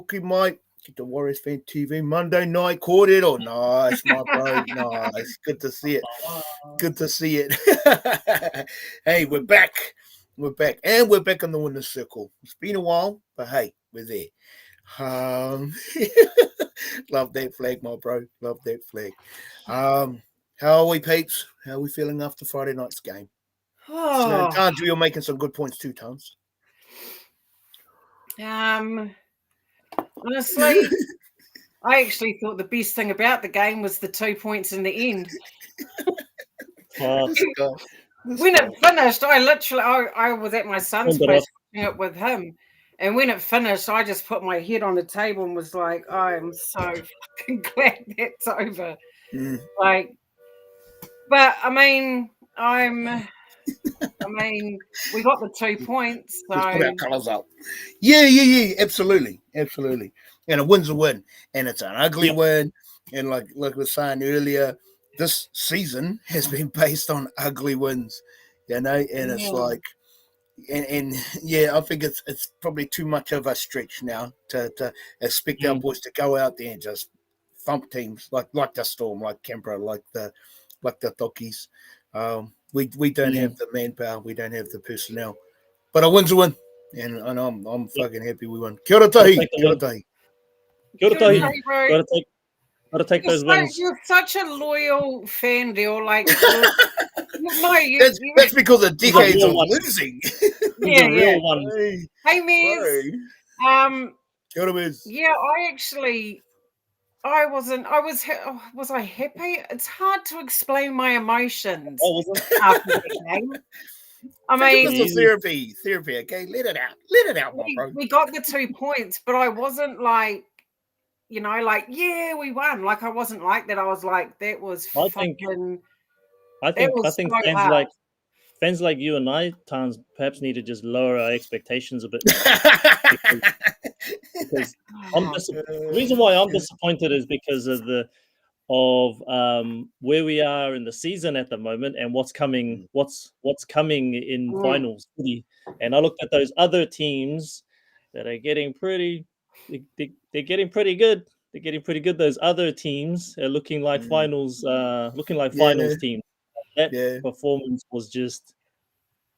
Cookie Mike. Get the Warriors Fan TV Monday night Korero. Nice, my bro. Nice. Good to see it. Good to see it. Hey, we're back. We're back. And we're back on the winner's circle. It's been a while, but hey, we're there. Love that flag, my bro. Love that flag. How are we, peeps? How are we feeling after Friday night's game? So, Tans, you're making some good points too, Tans. Honestly, I actually thought the best thing about the game was the 2 points in the end. When it finished, I was at my son's place watching it with him. And when it finished, I just put my head on the table and was like, I'm so fucking glad that's over. But I mean, we got the 2 points. So put our colours up. Yeah. Absolutely. And a win's a win. And it's an ugly win. And like we were saying earlier, this season has been based on ugly wins. And it's like, and I think it's probably too much of a stretch now to expect our boys to go out there and just thump teams like the Storm, like Canberra, like the Tokis. We don't have the manpower, we don't have the personnel, but a win's a win, and I'm fucking happy we won. Kia ora tahi, kia ora tahi. Gotta take those wins. You're such a loyal fan, deal. Like, that's because of decades of losing. Yeah. Real one. Hey, Miz. Kia ora, Miz. Yeah, I was I happy? It's hard to explain my emotions after the game. I mean, this is therapy, okay? Let it out, my bro. We got the 2 points, but I wasn't like, yeah, we won. Like, I wasn't like that. I was like, that was fucking. I think fans like you and I, Tans, perhaps need to just lower our expectations a bit. because the reason why I'm disappointed is because of where we are in the season at the moment and what's coming in finals. And I looked at those other teams that are getting pretty. They're getting pretty good. They're getting pretty good. Those other teams are looking like finals. Finals teams. That performance was just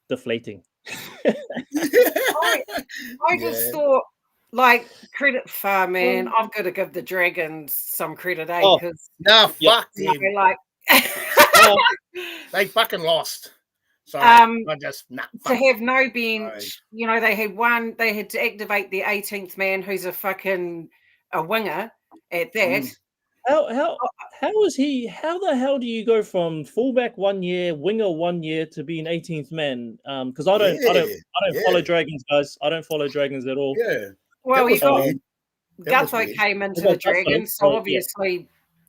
deflating. I just thought, like, credit far, man. I've got to give the Dragons some credit, because fuck them. They fucking lost. So to have no bench, they had to activate the 18th man, who's a winger at that. How is he? How the hell do you go from fullback 1 year, winger 1 year to being 18th man? Because I don't follow Dragons, guys. I don't follow Dragons at all. Yeah. Well, Gutho came into the Dragons, so obviously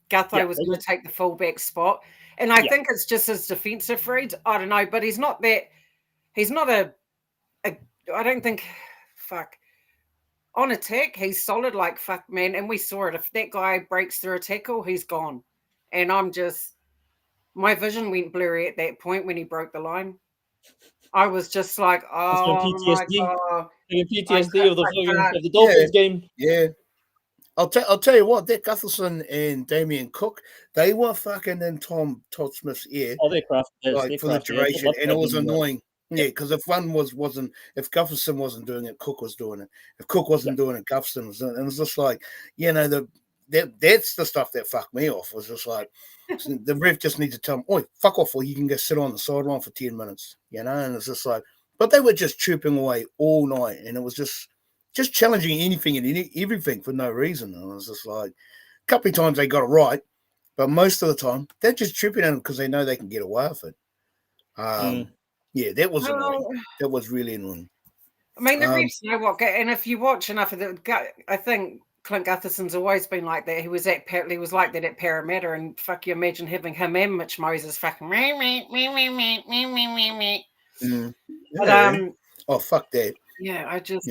Gutho was going to take the fullback spot. And I think it's just his defensive reads. I don't know, but he's not a I don't think, on attack, he's solid like fuck, man. And we saw it. If that guy breaks through a tackle, he's gone. And my vision went blurry at that point when he broke the line. I was just like, oh my God. PTSD of the Dolphins game. Yeah. I'll tell you what, that Gutherson and Damien Cook, they were fucking in Todd Smith's ear. Oh, they're craft. For the duration, and it was annoying. Yeah, because if if Gutherson wasn't doing it, Cook was doing it. If Cook wasn't doing it, Gutherson was doing it. And it was just like, that's the stuff that fucked me off. Was just like, the ref just needs to tell him, oi, fuck off, or you can go sit on the sideline for 10 minutes, and it's just like, but they were just chirping away all night, and it was just challenging anything and everything for no reason. And it was just like, a couple of times they got it right, but most of the time they're just tripping on it because they know they can get away with it. Yeah, that was annoying. That was really annoying. I mean, the refs know what, and if you watch enough of I think Clint Gutherson's always been like that. He was like that at Parramatta, and fuck, you imagine having him and Mitch Moses fucking oh, fuck that. Yeah, I just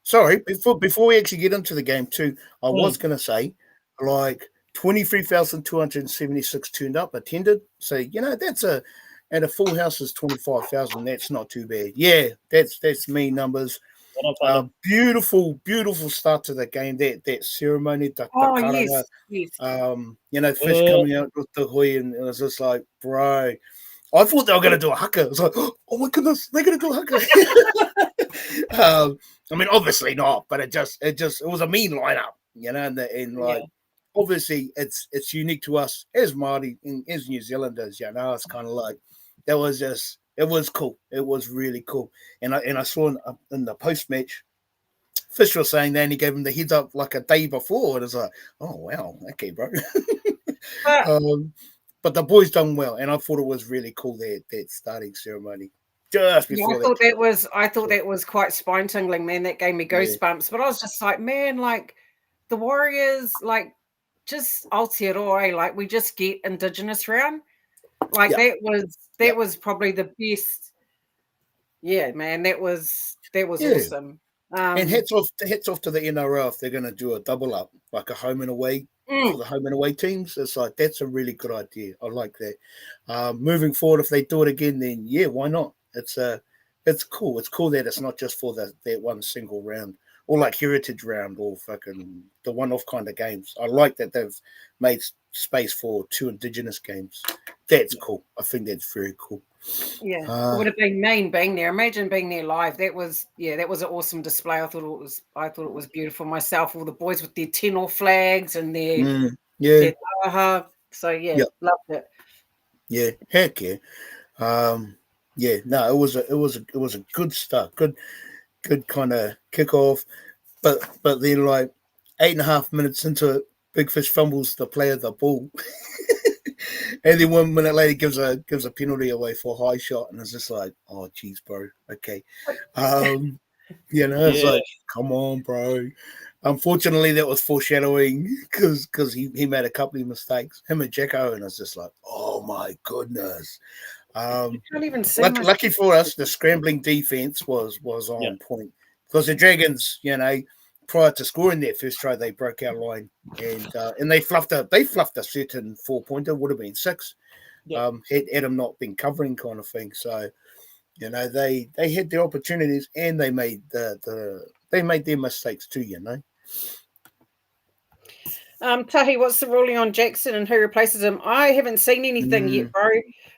Sorry, before we actually get into the game too, I was going to say, like, 23,276 turned up, attended. So, that's and a full house is 25,000. That's not too bad. Yeah, that's mean numbers. Beautiful start to the game. That ceremony, the karanga, yes. fish coming out with the hui, and it was just like, bro. I thought they were going to do a haka. I was like, oh my goodness, they're going to do a haka. I mean, obviously not, but it was a mean lineup, and obviously it's unique to us as Māori and as New Zealanders, it's kind of like, it was cool. It was really cool. And I saw in the post-match, Fish was saying that, and he gave him the heads up like a day before. And it's like, oh, wow, okay, bro. But the boys done well, and I thought it was really cool, that starting ceremony. Just before I thought that was quite spine-tingling, man. That gave me goosebumps. But I was just like, man, like, the Warriors, like, just Aotearoa, like, we just get Indigenous round. Like, that was probably the best. Yeah, man, that was awesome. And hats off to the NRL if they're going to do a double up, like a home and away for the home and away teams. It's like, that's a really good idea. I like that. Moving forward, if they do it again, then yeah, why not? It's cool. It's cool that it's not just for that one single round, or like heritage round, or fucking the one-off kind of games. I like that they've made space for 2 Indigenous games. That's cool. I think that's very cool. Yeah, it would have been mean being there. Imagine being there live. That was an awesome display. I thought it was beautiful myself. All the boys with their Tino flags and their taha. So loved it. Yeah, heck yeah. No, it was a good start. Good kind of kickoff. But then, like 8.5 minutes into it, Big Fish fumbles the player the ball. And then 1 minute later gives a penalty away for a high shot, and it's just like, oh geez, bro. Okay. It's like, come on, bro. Unfortunately, that was foreshadowing because he made a couple of mistakes, him and Jacko, and it's just like, oh my goodness. Can't even see lucky for us, the scrambling defense was on point, because the Dragons, prior to scoring their first try, they broke our line, and they fluffed a certain 4-pointer, would have been 6. Had Adam not been covering, kind of thing. So, they had their opportunities, and they made their mistakes too. Tahi, what's the ruling on Jackson and who replaces him? I haven't seen anything yet, bro.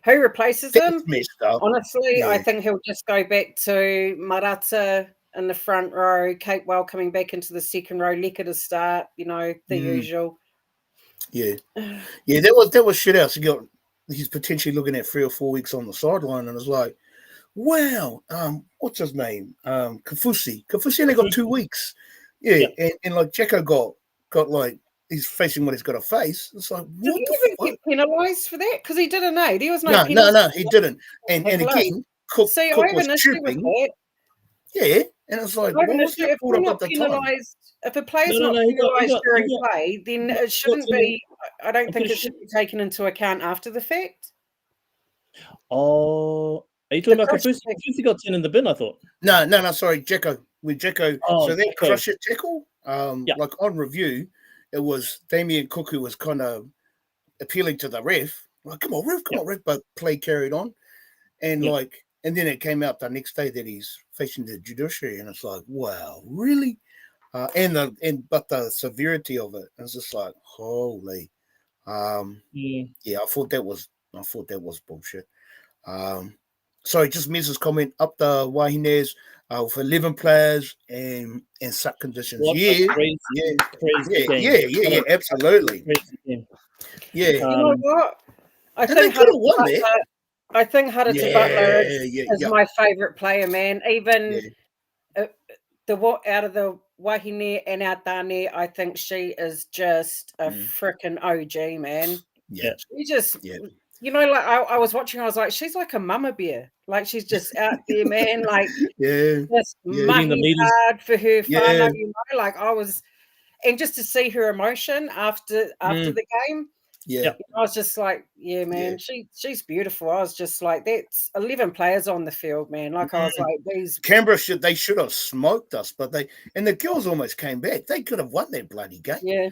Who replaces him? Messed up. Honestly, I think he'll just go back to Marata in the front row, Capewell coming back into the second row, Leka to start, the usual. Yeah. Yeah, that was shit out. He's potentially looking at 3 or 4 weeks on the sideline, and it's like, wow, what's his name? Kafusi. Kafusi only got 2 weeks. Yeah. And like Jacko got like, he's facing what he's got to face. It's like, what did the he fuck? Get penalised for that? Because he didn't, eh? There was no No, he didn't. And again, Cook was chirping. Yeah, and it's like, if we're not penalised, if a player's not penalised during play, then it shouldn't be. I don't think it should be taken into account after the fact. Oh, are you talking about Kafusi? Kafusi got 10 in the bin, I thought. No, sorry, Jacko. With Jacko, so that crush it tackle, like on review, it was Damien Cook who was kind of appealing to the ref, like, come on, ref, but play carried on, and and then it came out the next day that he's facing the judiciary, and it's like, wow, really? But the severity of it, it's just like, holy, I thought that was bullshit. Sorry, just Mez's comment up the Wahines with 11 players and suck conditions. Crazy game. Absolutely. Yeah. You know what? I think they could have won there. I think Harata Butler is my favourite player, man. Even out of the Wahine and our Tane, I think she is just a freaking OG, man. Yeah. She just, like I was watching, I was like, she's like a mama bear. Like, she's just out there, man. Like, just mucking hard for her whānau, like I was, and just to see her emotion after the game. Yeah, I was just like, man, she's beautiful. I was just like, that's 11 players on the field, man. Like, I was like, these Canberra should have smoked us, but the girls almost came back. They could have won that bloody game. Yeah.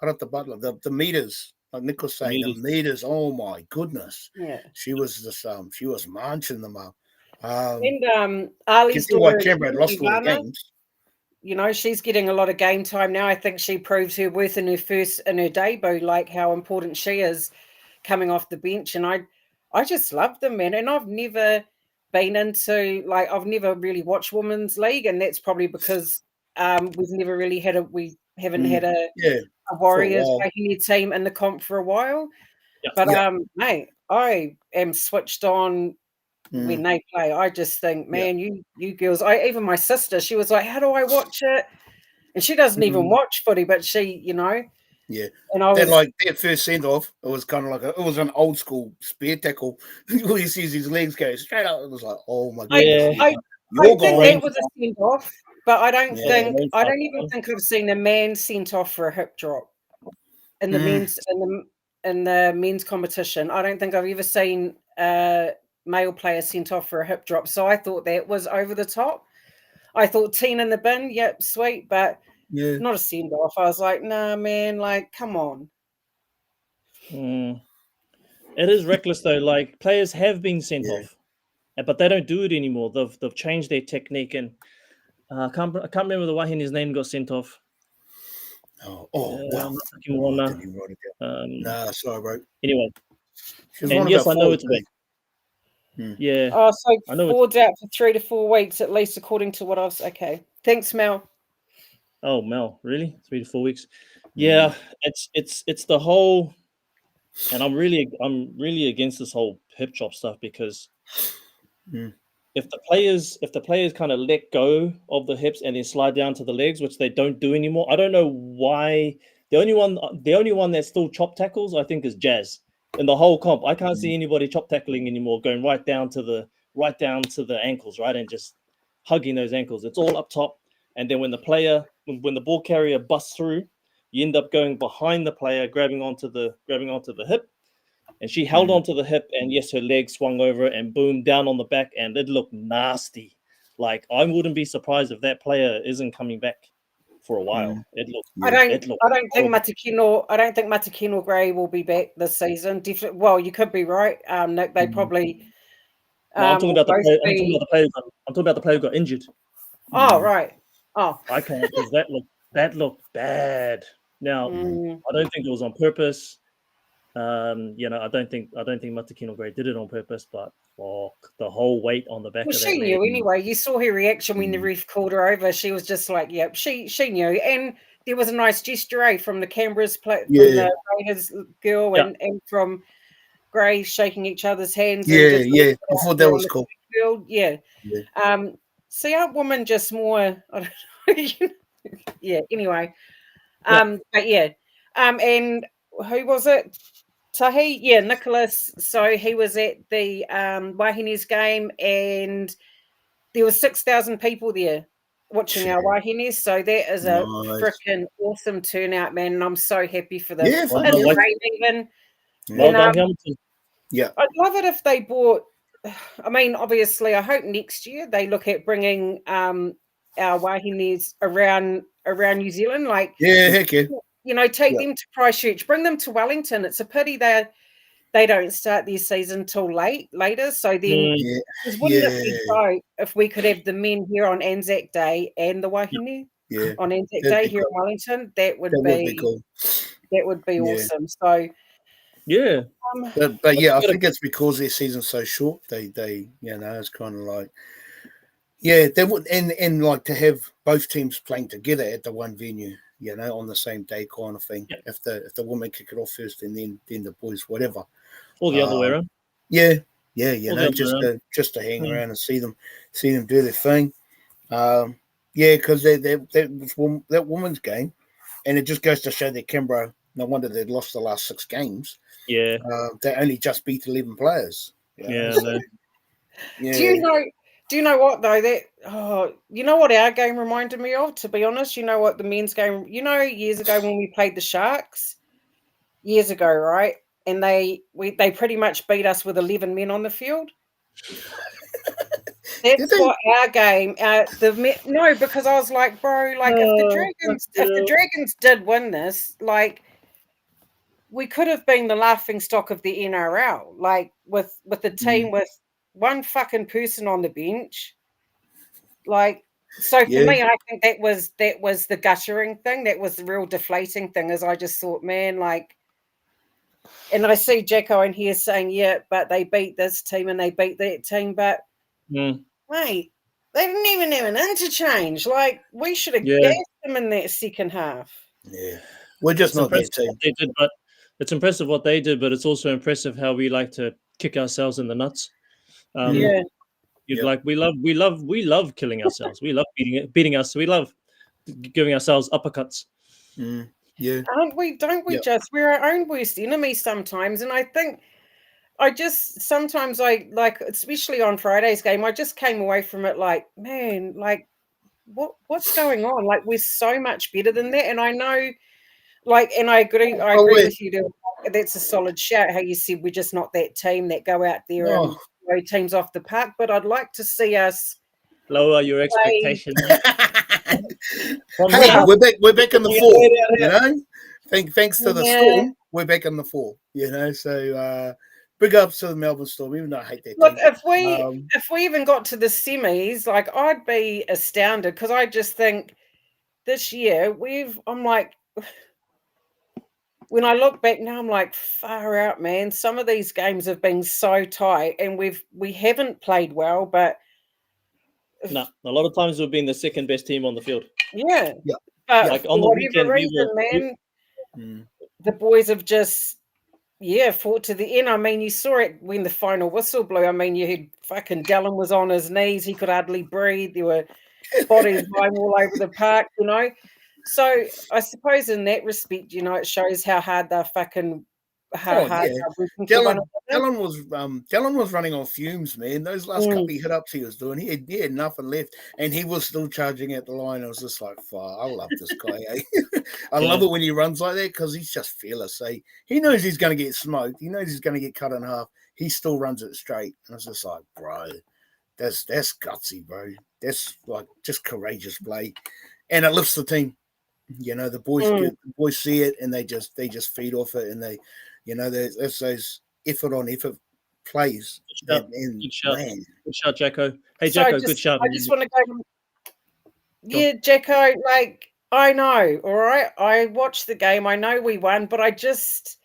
Harata Butler, the meters, like Nick was saying, the meters. Oh my goodness. Yeah. She was just she was munching them up. And you Ali's see why daughter, Canberra had lost all the Ivana, games. you know, she's getting a lot of game time now. I think she proved her worth in her debut, like how important she is coming off the bench. And I just love them, man. And I've never been into, like, I've never really watched women's league, and that's probably because we haven't had a Yeah, Warriors while. Wahine team in the comp for a while. Yeah. But Yeah. mate, I am switched on when they play. I just think, man, you girls, even my sister, she was like, how do I watch it? And she doesn't even watch footy, but she, you know. Yeah. And I was like that first send off, it was kind of like it was an old school spear tackle. All you see is his legs go straight up. It was like, oh my goodness. I think that was a send off, but I don't even think I've seen a man sent off for a hip drop in the men's competition. I don't think I've ever seen a male player sent off for a hip drop. So I thought that was over the top. I thought 10 in the bin, yep, sweet, but not a send off. I was like, nah, man, like, come on. It is reckless though. Like, players have been sent off, but they don't do it anymore. They've changed their technique, and I can't remember the Wahine's name got sent off. Wow. I didn't even write it down. Nah, sorry, bro. Anyway, and yes, I know it's wet. Yeah. Oh, so Ford's out for 3 to 4 weeks at least, according to what I was. Okay, thanks, Mel. Oh, Mel, really? 3 to 4 weeks? Yeah, it's the whole, and I'm really against this whole hip chop stuff because if the players kind of let go of the hips and then slide down to the legs, which they don't do anymore, I don't know why. The only one that still chop tackles, I think, is Jazz. In the whole comp, I can't see anybody chop tackling anymore, going right down to the ankles, right, and just hugging those ankles. It's all up top, and then when the ball carrier busts through, you end up going behind the player, grabbing onto the hip, and she held onto the hip, and yes, her leg swung over and boom, down on the back, and it looked nasty. Like, I wouldn't be surprised if that player isn't coming back for a while. I don't think Matakino Gray will be back this season. Definitely. Well, you could be right, Nick. They probably. No, I'm talking about the player. I'm talking about the player who got injured. Oh, right. Oh, I can't, because that looked bad. Now, I don't think it was on purpose. I don't think Matakino Gray did it on purpose, but the whole weight on the back of that. She knew anyway. You saw her reaction when the ref called her over. She was just like, "Yep." She knew, and there was a nice gesture from the Canberra's from the Raiders girl and from Gray shaking each other's hands. I thought that was cool. Field. Yeah. See, aren't women just more? I don't know. Yeah. Anyway. But yeah. And who was it? Tahi, Nicholas. So he was at the Wahine's game, and there was 6,000 people there watching our Wahines. So that is a freaking awesome turnout, man. And I'm so happy for them. Yeah, I'd love it if they bought. I mean, obviously, I hope next year they look at bringing our Wahines around New Zealand. Like, heck yeah. You know, take them to Christchurch, bring them to Wellington. It's a pity they don't start their season till later. So then, wouldn't it be great if we could have the men here on Anzac Day and the Wahine on Anzac Day here in Wellington? That would be cool. That would be awesome. So but I think it's because their season's so short. They it's kind of like they would and like to have both teams playing together at the one venue. On the same day kind of thing. Yeah. If the women kick it off first and then the boys, whatever. Or the other way around. Just to hang around and see them do their thing. Because that women's game, and it just goes to show that Canberra, no wonder they'd lost the last 6 games. Yeah. They only just beat 11 players. Do you know what though? You know what our game reminded me of? To be honest, you know what the men's game. Years ago when we played the Sharks, years ago, right? And they pretty much beat us with 11 men on the field. That's what our game. Because I was like, bro, like if the Dragons did win this, like we could have been the laughing stock of the NRL, like with the team with one fucking person on the bench. Like, so for me, I think that was the guttering thing. That was the real deflating thing. Is I just thought, man, like, and I see Jacko in here saying, yeah, but they beat this team and they beat that team, but mate, they didn't even have an interchange. Like, we should have gassed them in that second half. Yeah, we're just not that team. They did, but it's impressive what they did, but it's also impressive how we like to kick ourselves in the nuts. Like we love killing ourselves. We love beating us. We love giving ourselves uppercuts. Yeah, aren't we? Don't we just? We're our own worst enemy sometimes, and I think sometimes I like, especially on Friday's game, I just came away from it like, man, like what's going on? Like, we're so much better than that, and I know, like, and I agree with you. That's a solid shout. How you said we're just not that team that go out there and throw teams off the park. But I'd like to see us lower your expectations. Hey, we're back in the four. You know, thanks to the Storm, we're back in the four. You know, so big ups to the Melbourne Storm. Even though I hate that. Look, if we even got to the semis, like, I'd be astounded, because I just think this year I'm like. When I look back now, I'm like, far out, man. Some of these games have been so tight, and we haven't played well, but no, a lot of times we've been the second best team on the field. Yeah. But like on the weekend, the boys have just fought to the end. I mean, you saw it when the final whistle blew. I mean, you had fucking Dallin was on his knees; he could hardly breathe. There were bodies lying all over the park, you know. So I suppose in that respect, you know, it shows how hard they're fucking Dallin was running on fumes, man. Those last couple of hit-ups he was doing, he had nothing left, and he was still charging at the line. I was just like, fuck, I love this guy. I love it when he runs like that, because he's just fearless. He knows he's going to get smoked. He knows he's going to get cut in half. He still runs it straight. And I was just like, bro, that's gutsy, bro. That's like just courageous play, and it lifts the team. You know, the boys see it, and they just feed off it, and they, you know, there's those effort on effort plays. Good shout, Jacko. Hey, Jacko, good shout. I just want to go. Jacko, like, I know, all right. I watched the game. I know we won, but I just,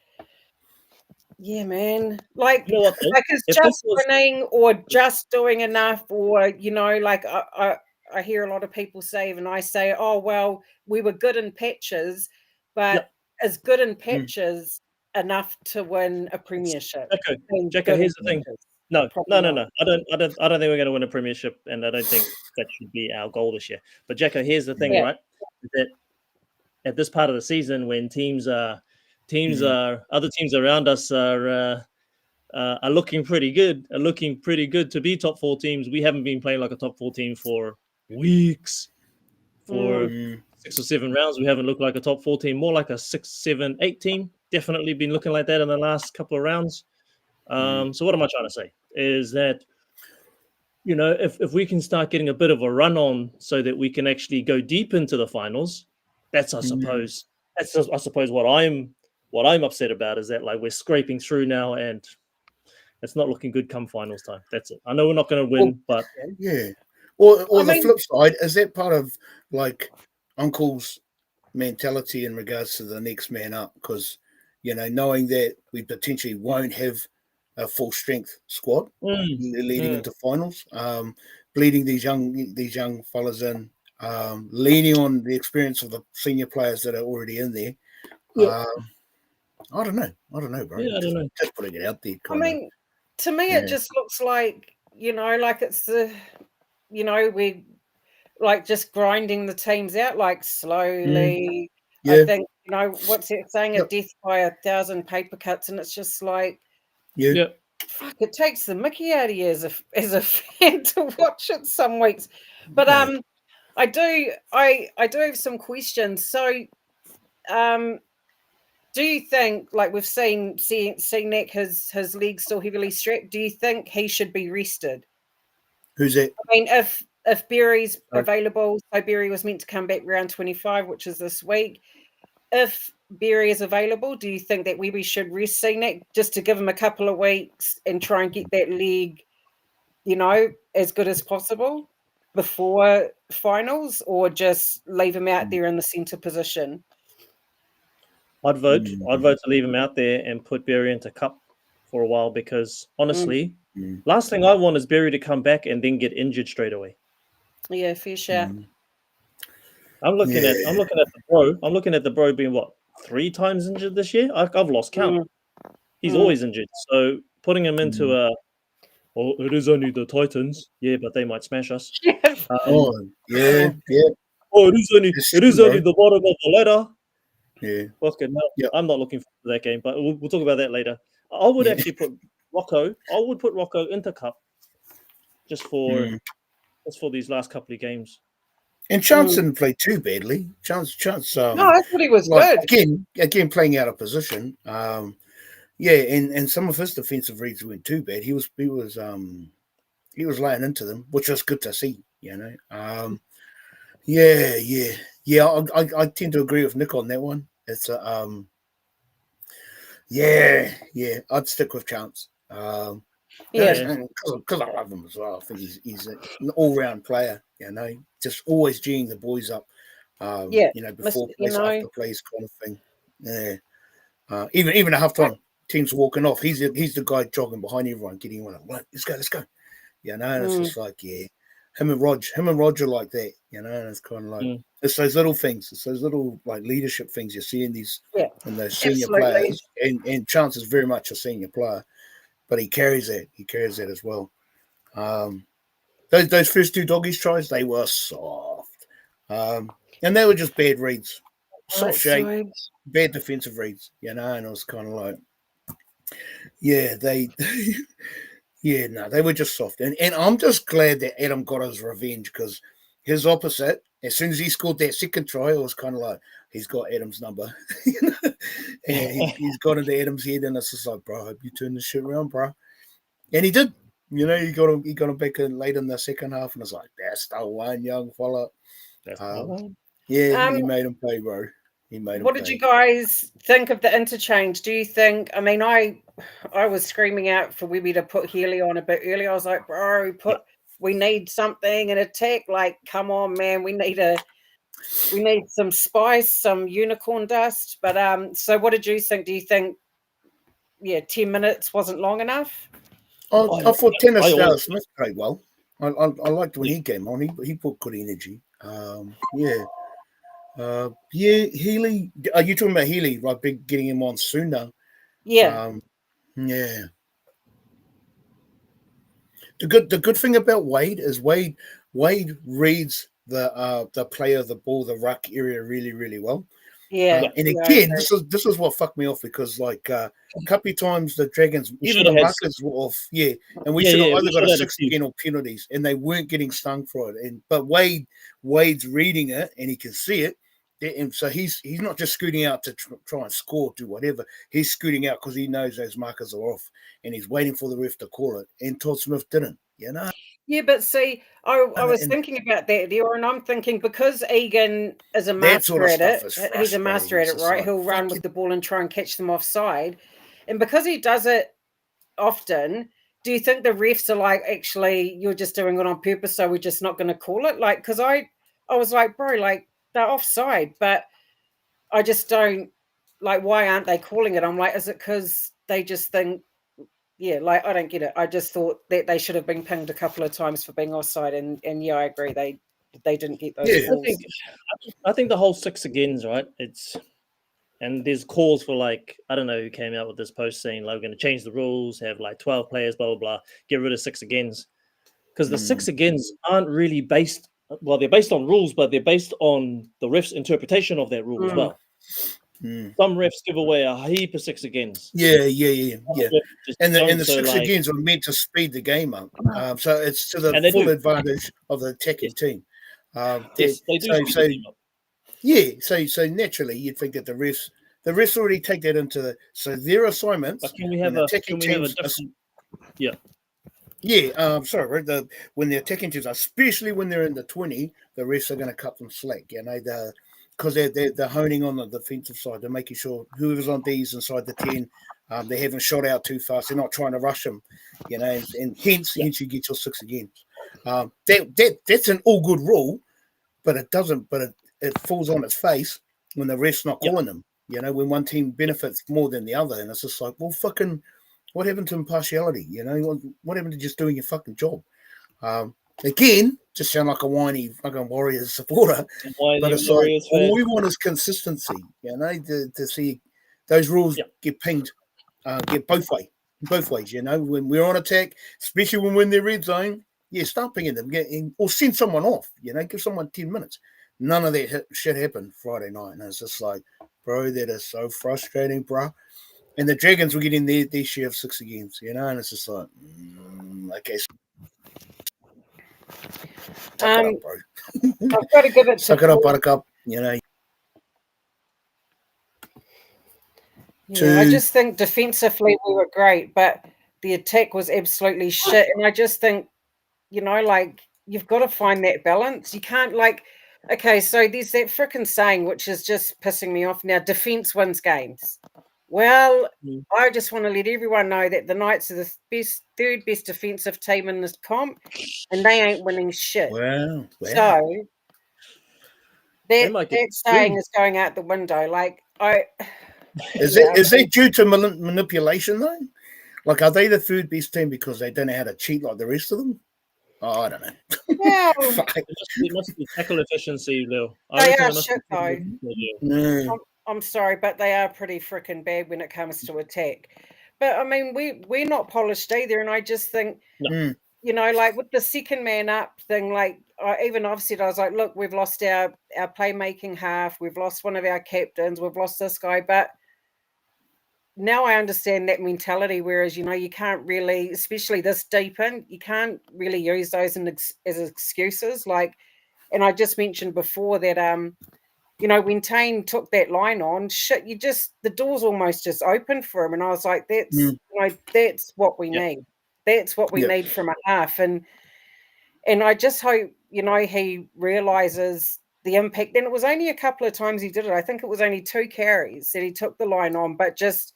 man, like, you know what, like, it's just winning or just doing enough, or, you know, like, I hear a lot of people say, and I say, oh, well, we were good in patches, but is good in patches enough to win a premiership? Jacko, here's the thing. No. I don't think we're going to win a premiership, and I don't think that should be our goal this year. But Jacko, here's the thing, right? That at this part of the season, when other teams around us are looking pretty good, to be top 4 teams. We haven't been playing like a top 4 team for weeks. For 6 or 7 rounds, we haven't looked like a top 4 team, more like a 6, 7, 8 team. Definitely been looking like that in the last couple of rounds. So what am I trying to say is that, you know, if we can start getting a bit of a run on, so that we can actually go deep into the finals, that's I suppose what I'm upset about, is that, like, we're scraping through now, and it's not looking good come finals time. That's it. I know we're not going to win, but Or the flip side, is that part of, like, Uncle's mentality in regards to the next man up? Because, you know, knowing that we potentially won't have a full strength squad leading into finals, bleeding these young fellas in, leaning on the experience of the senior players that are already in there. I don't know, bro. Yeah, I don't know. Just putting it out there. I mean, to me, it just looks like, you know, like it's the, you know, we're like just grinding the teams out, like, slowly. I think, you know, what's it saying? A death by 1,000 paper cuts, and it's just like, fuck, it takes the mickey out of you as a fan to watch it some weeks. But I do have some questions. So, do you think, like, we've seen Nick, his legs still heavily strapped? Do you think he should be rested? Who's that? I mean, if Berry's available, so Berry was meant to come back round 25, which is this week. If Berry is available, do you think that we should rest Nick just to give him a couple of weeks and try and get that leg as good as possible before finals, or just leave him out there in the centre position? I'd vote to leave him out there and put Berry into cup for a while, because honestly, last thing I want is Berry to come back and then get injured straight away. Yeah, fair share. I'm looking at the bro being what, 3 times injured this year? I've lost count. He's always injured. So putting him into it is only the Titans. Yeah, but they might smash us. Oh, yeah. Oh, it is only the bottom of the ladder. Yeah. Fucking hell. Yeah. I'm not looking for that game, but we'll talk about that later. I would actually put Rocco. I would put Rocco into cup just for these last couple of games. And Chance didn't play too badly. Chance. No, I thought he was good. Again, playing out of position. And some of his defensive reads weren't too bad. He was laying into them, which was good to see. I tend to agree with Nick on that one. It's I'd stick with Chance. Because I love him as well. I think he's an all-round player. Just always geeing the boys up. Before plays, after plays, kind of thing. Yeah. Even at halftime, teams walking off, he's the guy jogging behind everyone, getting one. Let's go. And it's just like, him and Roger like that. And it's kind of like it's those little things, it's those little like leadership things you see in these in those senior players. And Chance is very much a senior player, but he carries that as well. Those first 2 doggies tries, they were soft. And they were just bad reads. Soft shape, bad defensive reads, and it was kind of like, they were just soft. And I'm just glad that Adam got his revenge, because his opposite, as soon as he scored that second try, it was kind of like, he's got Adam's number. And he's got into Adam's head, and it's just like, bro, I hope you turn this shit around, bro. And he did. He got him back in late in the second half, and it's like, that's the one, young fella. That's the one. Yeah, he made him play, bro. What did you guys think of the interchange? Do you think? I mean, I was screaming out for Webby to put Healy on a bit earlier. I was like, bro, we need something in attack. Like, come on, man, we need some spice, some unicorn dust. But so what did you think? Do you think 10 minutes wasn't long enough? I thought Tennis Smith played well. I liked when he came on. He put good energy. Healy. Are you talking about Healy? Right, getting him on sooner. Yeah. The good thing about Wade is Wade reads the player, the ball, the ruck area really, really well. Yeah. And again, this is what fucked me off, because like a couple of times the Dragons, even the markers were off. Yeah. And we should have either got a 6 again or penalties, and they weren't getting stung for it. But Wade's reading it, and he can see it. And so he's not just scooting out to try and score, do whatever. He's scooting out because he knows those markers are off, and he's waiting for the ref to call it. And Todd Smith didn't, Yeah, but see, I was thinking about that there, and I'm thinking, because Egan is a master at it, he's a master at it, right? He'll run with the ball and try and catch them offside. And because he does it often, do you think the refs are like, actually, you're just doing it on purpose, so we're just not going to call it? Like, because I was like, bro, like, they're offside, but I just don't, like, why aren't they calling it? I'm like, is it because they just think, like, I don't get it. I just thought that they should have been pinged a couple of times for being offside, and I agree, they didn't get those calls. I think the whole 6 agains, right? And there's calls for, like, I don't know who came out with this post saying, like, we're going to change the rules, have like 12 players, blah, blah, blah, get rid of 6 agains. Because the 6 agains aren't really based, well, they're based on rules, but they're based on the ref's interpretation of that rule as well. Some refs give away a heap of 6 agains. Yeah. And the 6 agains are meant to speed the game up. So it's to the full advantage of the attacking team. Yes, they do. So naturally you'd think that the refs already take that into their assignments. But can we have a different? Sorry, when the attacking teams, especially when they're in the 20, the refs are going to cut them slack. Because they're honing on the defensive side. They're making sure whoever's on D's inside the 10 They haven't shot out too fast. They're not trying to rush them, and hence you get your 6 against. That's an all good rule, but it doesn't. But it falls on its face when the ref's not calling them. When one team benefits more than the other, and it's just like, well, fucking, what happened to impartiality? What happened to just doing your fucking job? Again, just sound like a whiny fucking Warriors supporter, but it's like all we want is consistency. To see those rules get pinged, get both ways. When we're on attack, especially when we're in their red zone, start pinging them, or send someone off. Give someone 10 minutes. None of that shit happened Friday night, and it's just like, bro, that is so frustrating, bro. And the Dragons were getting their share of 6 against, and it's just like, okay. Suck it up, bro. I've got to give it Suck it up, Buttercup. I just think defensively we were great, but the attack was absolutely shit. And I just think, you've got to find that balance. You can't okay, so there's that frickin' saying which is just pissing me off now: defense wins games. Well, I just want to let everyone know that the Knights are the third best defensive team in this comp, and they ain't winning shit. Wow. So that saying is going out the window. Is that due to manipulation though? Are they the third best team because they don't know how to cheat like the rest of them? Oh, I don't know. Yeah, it must be tackle efficiency, Lil. They are shit though. I'm sorry, but they are pretty freaking bad when it comes to attack. But I mean, we're not polished either, and I just think, with the second man up thing, I've said, I was like, look, we've lost our playmaking half, we've lost one of our captains, we've lost this guy, but now I understand that mentality. Whereas you can't really, especially this deep in, you can't really use those as excuses. And I just mentioned before that when Tane took that line on, shit, the doors almost just opened for him. And I was like, that's what we need. That's what we need from a half. And I just hope, he realizes the impact. And it was only a couple of times he did it. I think it was only 2 carries that he took the line on, but just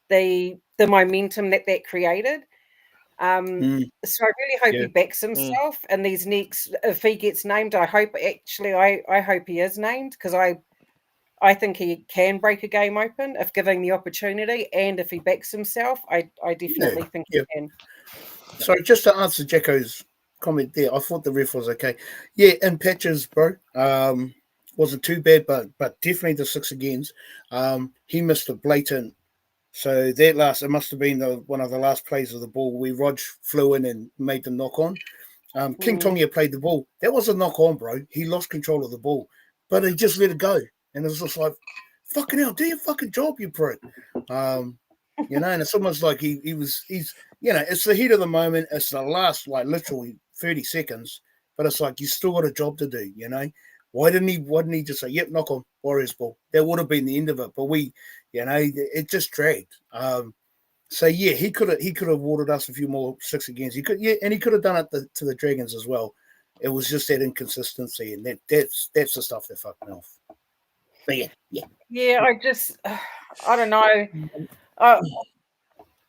the momentum that created. So I really hope he backs himself in these next. If he gets named, I hope he is named, because I think he can break a game open if given the opportunity, and if he backs himself, I definitely think he can. So just to answer Jacko's comment there, I thought the ref was okay. Yeah, in patches, bro. Wasn't too bad, but definitely the 6 against. He missed a blatant. So that it must have been one of the last plays of the ball where Rog flew in and made the knock on. King Tonga played the ball. That was a knock on, bro. He lost control of the ball, but he just let it go. And it was just like, fucking hell, do your fucking job, you prick. And it's almost like he's it's the heat of the moment. It's the last, literally 30 seconds, but it's like, you still got a job to do, Why didn't he just say, yep, knock on, Warriors ball? That would have been the end of it, but it just dragged. So he could have awarded us a few more 6 against. And he could have done it to the Dragons as well. It was just that inconsistency, and that's the stuff that fucked me off. But yeah. I don't know.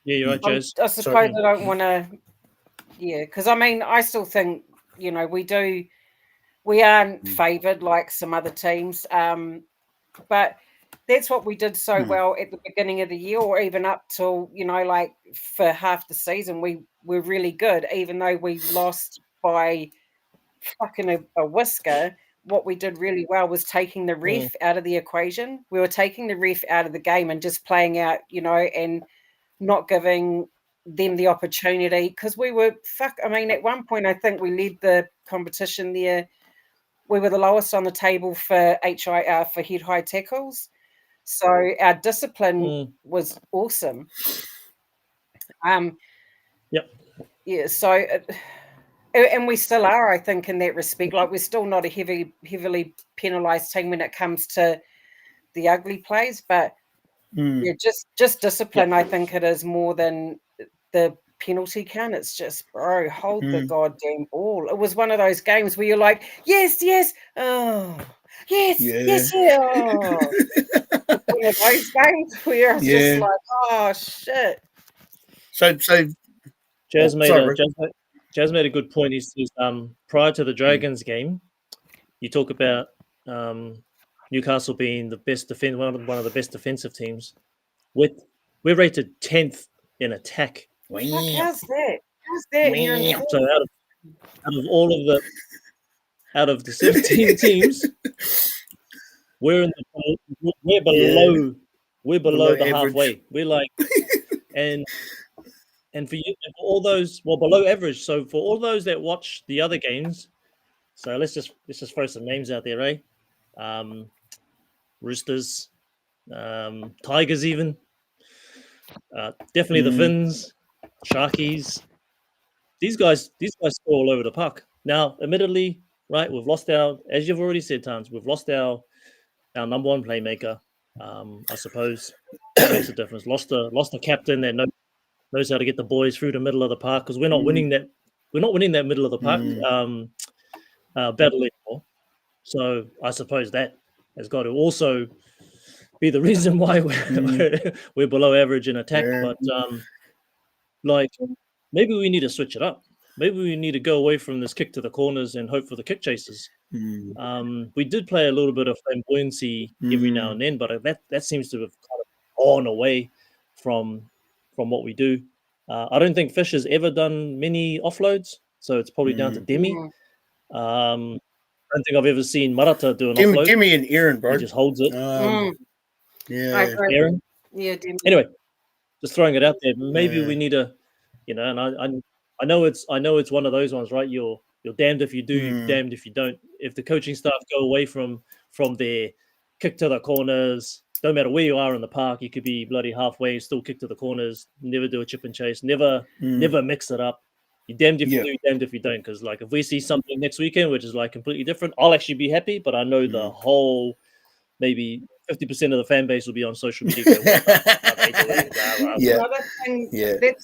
You're right, Jez. I suppose I don't want to. Yeah, because I still think we aren't favoured like some other teams, but that's what we did so well at the beginning of the year, or even up till for half the season. We were really good, even though we lost by fucking a whisker. What we did really well was taking the ref out of the equation. We were taking the ref out of the game and just playing out, and not giving them the opportunity, because we were at one point I think we led the competition there. We were the lowest on the table for for head high tackles. So our discipline was awesome. Yeah, so and we still are, I think, in that respect. We're still not a heavily penalised team when it comes to the ugly plays, but just discipline. I think it is more than the penalty count. It's just, bro, hold the goddamn ball. It was one of those games where you're like, yes, oh, yes, yeah. Oh. one of those games where it's just like, oh shit. So Jazz made sorry. a good point. He says, prior to the Dragons game, you talk about Newcastle being the best one of the best defensive teams. We're rated 10th in attack. Fuck, how's that? How's that? And you're in So out of the 17 teams, we're below the average. halfway. We're like, and for you, for all those, below average. So for all those that watch the other games, so let's just throw some names out there, right? Roosters, Tigers, even definitely the Finns, Sharkies. These guys score all over the park. Now, admittedly, right, we've lost as you've already said, Tans, we've lost our number one playmaker. I suppose that makes a difference. Lost a captain that knows how to get the boys through the middle of the park, because we're not winning that. We're not winning that middle of the park battle anymore. So I suppose that has got to also be the reason why we're below average in attack. But like, maybe we need to switch it up. Maybe we need to go away from this kick to the corners and hope for the kick chasers. We did play a little bit of flamboyancy every now and then, but that seems to have kind of gone away from what we do. I don't think Fish has ever done many offloads, so it's probably down to Demi. I don't think I've ever seen Marata do an offload. Demi and Aaron, bro. He just holds it. Aaron. Yeah, Demi. Anyway, just throwing it out there. Maybe we need to, and I know it's one of those ones, right? You're damned if you do, you're damned if you don't. If the coaching staff go away from their kick to the corners, don't matter where you are in the park, you could be bloody halfway, still kick to the corners, never do a chip and chase, never mix it up. You're damned if you do, damned if you don't. Because like if we see something next weekend which is like completely different, I'll actually be happy. But I know the whole maybe 50% of the fan base will be on social media. That's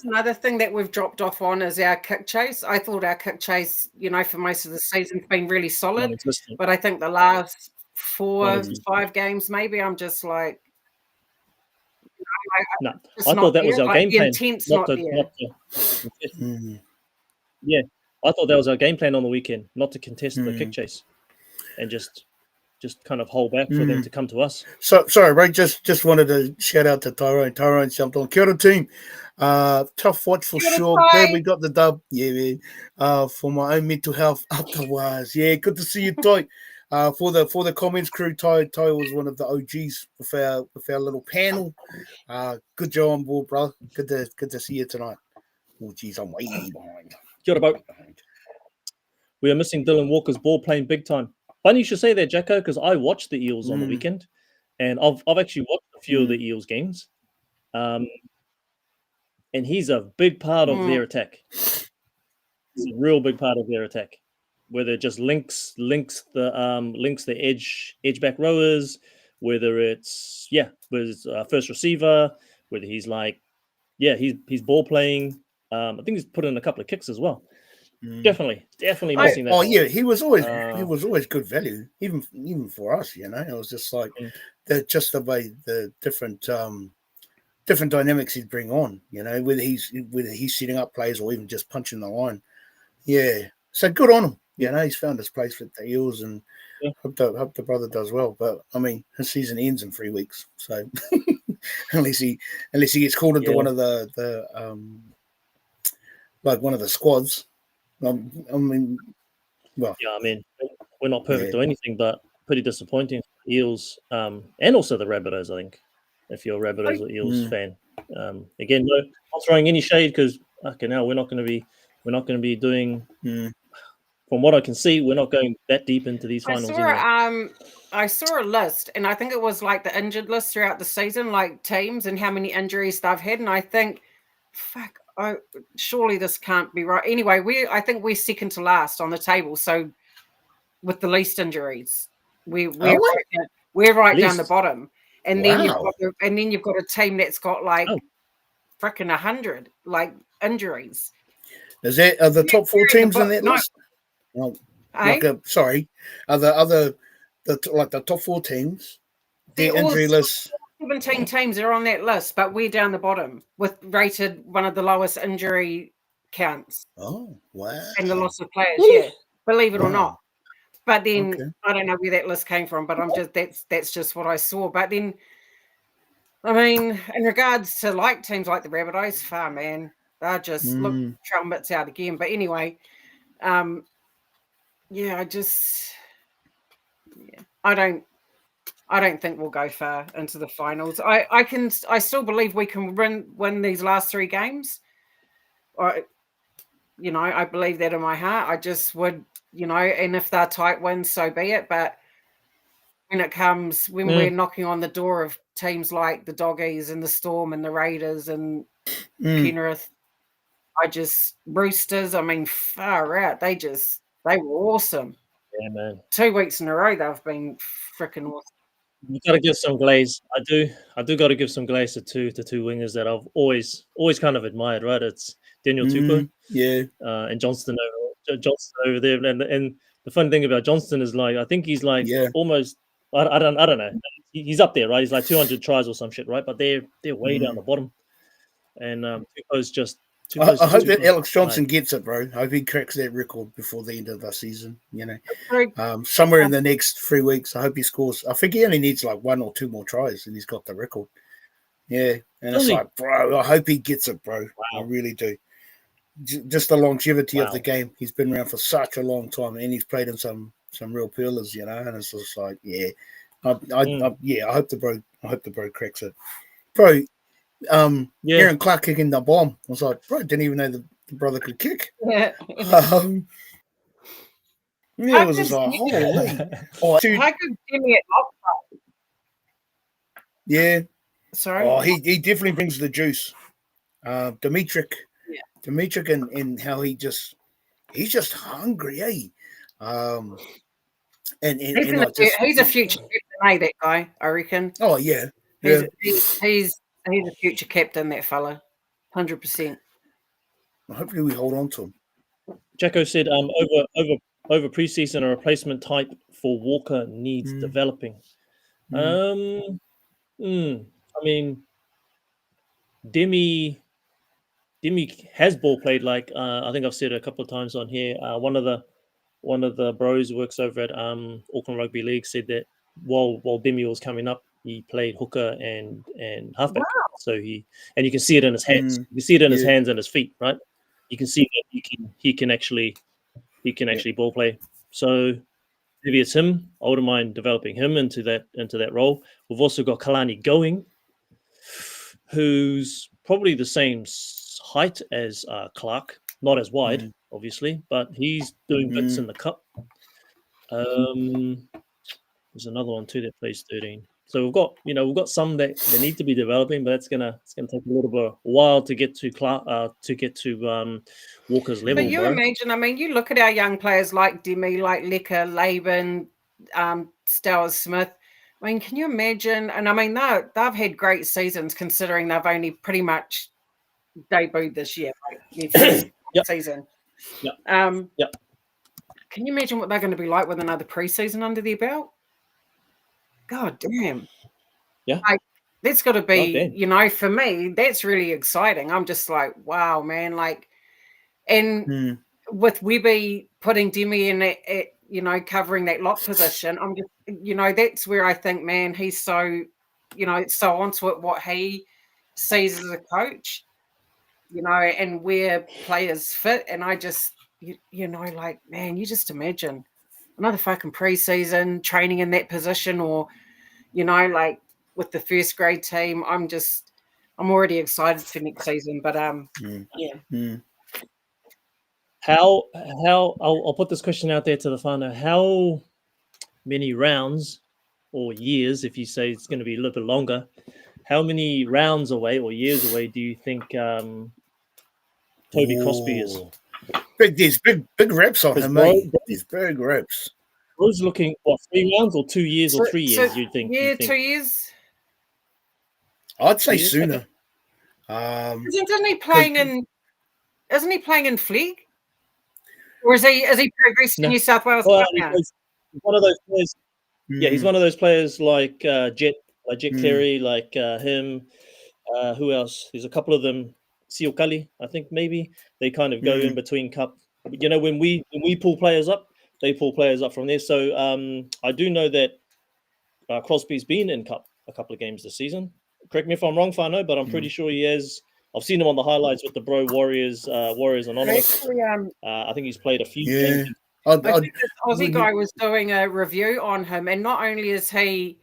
another thing that we've dropped off on is our kick chase. I thought our kick chase, for most of the season, has been really solid. But I think the last 4-5 games, maybe I'm just like, I thought that was our game plan. Yeah, I thought that was our game plan on the weekend, not to contest the kick chase, and just kind of hold back for them to come to us. So sorry, Ray. Just wanted to shout out to Tyrone. Tyrone jumped on. Kia ora, team. Tough watch for sure. Glad we got the dub. Yeah, man. For my own mental health otherwise. Yeah, good to see you, Ty. For the comments crew, Ty was one of the OGs with our little panel. Good job on board, bro. Good to see you tonight. Oh, geez, I'm way behind. Kia ora, bro. We are missing Dylan Walker's ball playing big time. Funny you should say that, Jacko, because I watched the Eels on the weekend, and I've actually watched a few of the Eels games, and he's a big part of their attack. He's a real big part of their attack, whether it just links the edge back rowers, whether it's first receiver, whether he's like he's ball playing. I think he's put in a couple of kicks as well. Definitely missing that. Oh yeah, he was always good value, even for us. It was just like the way the different dynamics he'd bring on. Whether he's setting up plays or even just punching the line. Yeah, so good on him. He's found his place with the Eels, and hope the brother does well. But I mean, his season ends in 3 weeks, so unless he gets called into one of the like one of the squads. I mean, we're not perfect or anything, but pretty disappointing for Eels, and also the Rabbitohs. I think if you're a Rabbitohs or Eels fan, again, no, not throwing any shade because now we're not going to be doing. From what I can see, we're not going that deep into these finals. I saw a list, and I think it was like the injured list throughout the season, like teams and how many injuries they've had, and I think, surely this can't be right. Anyway, I think we're second to last on the table, so with the least injuries, we're right down the bottom, and then you've got a team that's got like freaking 100 like injuries. Are the top 4 teams in that list? Well, sorry, are the top 4 teams the injury list? 17 teams are on that list, but we're down the bottom with rated one of the lowest injury counts. Oh, wow. And the loss of players, Really? yeah. Believe it or not. But then Okay. I don't know where that list came from, but I'm just that's just what I saw. But then I mean, in regards to like teams like the Rabbitohs, far man, they're just look trumpets out again. But anyway, yeah, I don't think we'll go far into the finals. I still believe we can win these last 3 games. I believe that in my heart. I just would, and if they're tight wins, so be it. But when we're knocking on the door of teams like the Doggies and the Storm and the Raiders and Penrith, Roosters, I mean, far out. They were awesome. Yeah, man. 2 weeks in a row, they've been freaking awesome. You got to give some glaze. I do got to give some glaze to two wingers that I've always kind of admired. Right, it's Daniel Tupou, and Johnston over there. And the fun thing about Johnston is like I think he's like almost I don't know. He's up there, right? He's like 200 tries or some shit, right? But they're way down the bottom. And Tupou's just. I hope that Alex Johnson gets it, bro. I hope he cracks that record before the end of the season. Somewhere in the next 3 weeks, I hope he scores. I think he only needs like 1 or 2 more tries, and he's got the record. Yeah, and it's like, bro, I hope he gets it, bro. Wow. I really do. Just the longevity of the game. He's been around for such a long time, and he's played in some real peelers, and it's just like, I hope the bro cracks it, bro. Aaron Clark kicking the bomb. I was like, bro, didn't even know the brother could kick. It was just like, holy. How could Jimmy at Lockhart? Yeah. Sorry. Oh, he definitely brings the juice. Dimitrik and how he's just hungry, eh? He's a future captain, that guy, I reckon. Oh yeah. He's a future captain, that fella, 100%. Hopefully, we hold on to him. Jacko said, over preseason, a replacement type for Walker needs developing. I mean, Demi has ball played like I think I've said it a couple of times on here. One of the bros who works over at Auckland Rugby League said that while Demi was coming up, he played hooker and halfback. Wow. So you can see it in his hands. You can see it in his hands and his feet, right? You can see that he can actually ball play. So maybe it's him. I wouldn't mind developing him into that role. We've also got Kalani Going, who's probably the same height as Clark, not as wide, obviously, but he's doing bits in the cup. There's another one too that plays 13. So we've got some that they need to be developing, but it's gonna take a little bit of a while to get to Walker's level. But you imagine, I mean, you look at our young players like Demi, like Lecker, Laban, Stowers Smith. I mean, can you imagine? And I mean, they've had great seasons considering they've only pretty much debuted this year, season. Can you imagine what they're going to be like with another preseason under their belt? God damn. Yeah. Like, that's got to be, for me, that's really exciting. I'm just like, wow, man. Like, and with Webby putting Demi in at covering that lock position, I'm just, that's where I think, man, he's so, so onto it, what he sees as a coach, and where players fit. And I just, like, man, you just imagine another fucking preseason training in that position, or like with the first grade team. I'm already excited for next season. But how I'll put this question out there to the whānau. How many rounds or years, if you say it's going to be a little bit longer, how many rounds away or years away do you think Toby Crosby is? There's big reps on him, mate. There's big reps. Bro's looking, 3 rounds or 2 years or 3 years, you'd think? Yeah, 2 years. I'd say sooner. Isn't he playing in Fleeg? Or is he progressed in New South Wales? He's one of those players. Yeah, he's one of those players like Jet like Jet Cleary, like him. Who else? There's a couple of them. Siokali, I think maybe they kind of go in between cup. You know, when we pull players up, they pull players up from there. So I do know that Crosby's been in cup a couple of games this season. Correct me if I'm wrong, Fano, but I'm pretty sure he has. I've seen him on the highlights with the Bro Warriors Anonymous. Actually, I think he's played a few Yeah. games. I think this Aussie guy was doing a review on him, and not only is he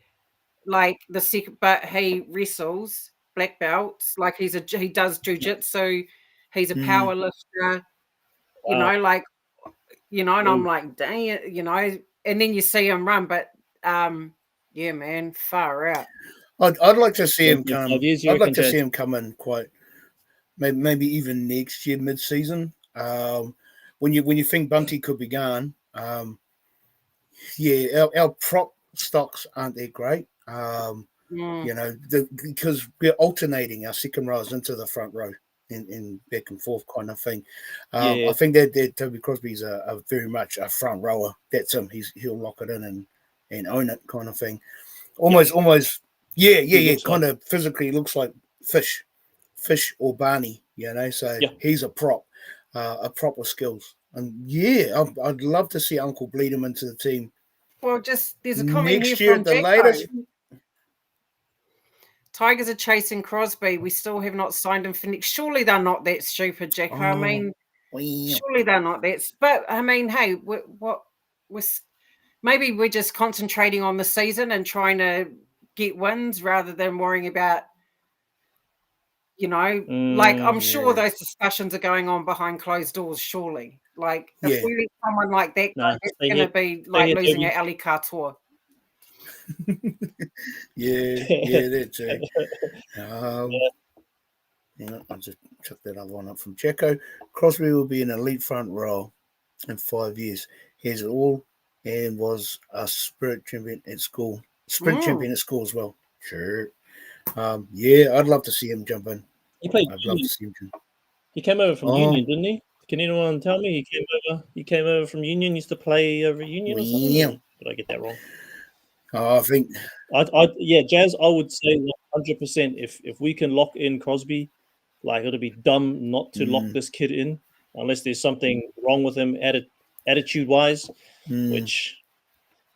like the second, but he wrestles black belts. Like he does jujitsu. He's a power lifter. You know, like and I'm like, dang it, And then you see him run, but yeah, man, far out. I'd like to see him come. 5 years, I'd like to see him come in quite, maybe even next year mid-season. When you think Bunty could be gone, yeah, our prop stocks aren't that great. You know, because we're alternating our second rows into the front row in back and forth kind of thing. I think that Toby Crosby's a very much a front rower. That's him. He'll lock it in and own it kind of thing. Almost. Yeah. Kind of physically looks like Fish or Barney. You know, so he's a prop with skills. And yeah, I'd love to see Uncle bleed him into the team. Well, there's a comment next here year from at the Jacko. latest. Tigers are chasing Crosby. We still have not signed him for next. Surely they're not that stupid, Jacko. I mean, surely they're not that. But I mean, hey, maybe we're just concentrating on the season and trying to get wins rather than worrying about, like I'm sure those discussions are going on behind closed doors. Surely, like if we let someone like that go, it's going to be like losing at Ali Katoa. yeah, that too. I'll just chuck that other one up from Jacko. Crosby will be an elite front row in 5 years. He has it all and was a sprint champion at school. Champion at school as well. Sure. Yeah, I'd love to see him jump in. I'd love to see him jump. He came over from Union, didn't he? Can anyone tell me he came over from Union? Used to play over Union or something? Did I get that wrong? I think. Jazz. I would say 100%. If we can lock in Crosby, like it'll be dumb not to lock this kid in, unless there's something wrong with him attitude wise, which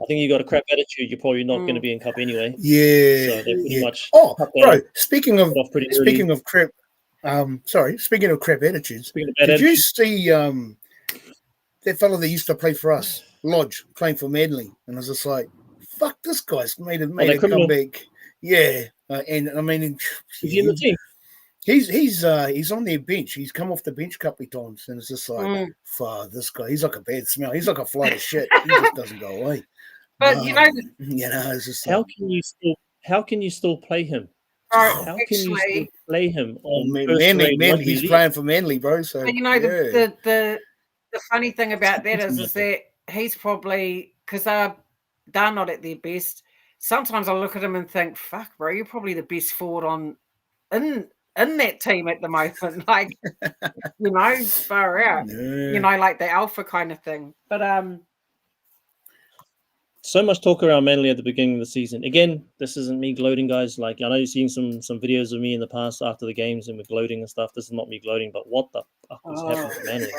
I think you got a crap attitude. You're probably not going to be in cup anyway. Yeah. So they pretty much. Oh, bro. Speaking of crap. Speaking of crap attitudes. Did you see that fellow that used to play for us, Lodge, playing for Manly, and I was just like, fuck, this guy's made a comeback. Yeah, and I mean, is he in the team? He's on their bench. He's come off the bench a couple of times, and it's just like, fuck, this guy. He's like a bad smell. He's like a flight of shit. He just doesn't go away. But it's just how can you still play him? How can you still play him on Manly? He's playing for Manly, bro. So the funny thing about that is that he's probably because they're not at their best. Sometimes I look at him and think, "Fuck, bro, you're probably the best forward in that team at the moment." Like, far out. Like the alpha kind of thing. But so much talk around Manly at the beginning of the season. Again, this isn't me gloating, guys. Like, I know you've seen some videos of me in the past after the games and we're gloating and stuff. This is not me gloating, but what the fuck was happening to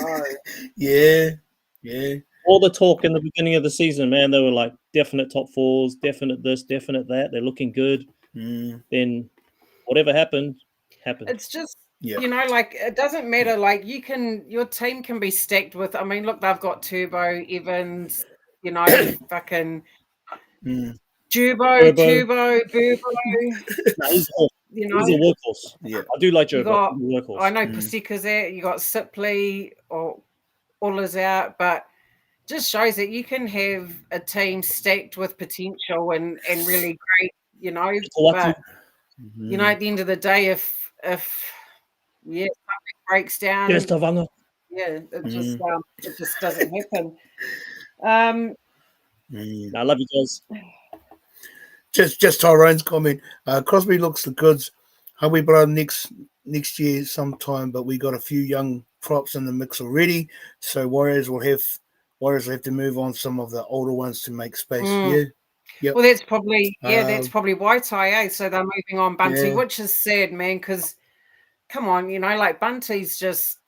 Manly? Yeah. All the talk in the beginning of the season, man, they were like definite top fours, definite this, definite that. They're looking good. Then whatever happened. It's just, like it doesn't matter. Like your team can be stacked with. I mean, look, they've got Turbo, Evans. Fucking Turbo, Burbo. No, he's a workhorse. Yeah, I do like Turbo. Workhorse. I know Paseka's out. You got Sipley or Ulla's out, but just shows that you can have a team stacked with potential and really great. But at the end of the day, if something breaks down, it just doesn't happen. I love you guys. Just Tyrone's comment. Crosby looks the goods. Hubby brother next year sometime, but we got a few young props in the mix already. So Warriors will have to move on some of the older ones to make space. Yep. Well, that's probably that's probably why Ty. So they're moving on Bunty, Yeah. which is sad, man. Because come on, like Bunty's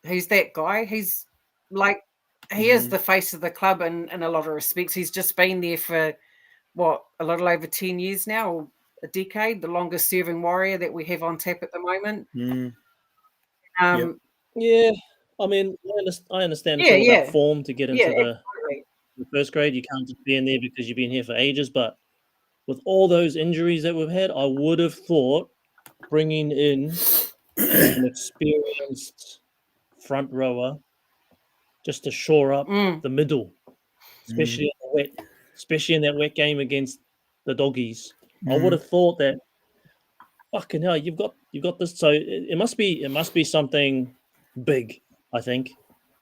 he's that guy. He's like he is the face of the club in a lot of respects. He's just been there for a little over 10 years now, or a decade, the longest serving Warrior that we have on tap at the moment. Yep. Yeah, I mean, I understand it's all about form to get into the first grade. You can't just be in there because you've been here for ages. But with all those injuries that we've had, I would have thought bringing in an experienced front rower just to shore up the middle, especially in that wet game against the Doggies. I would have thought that. Fucking hell, you've got this. So it must be something big. I think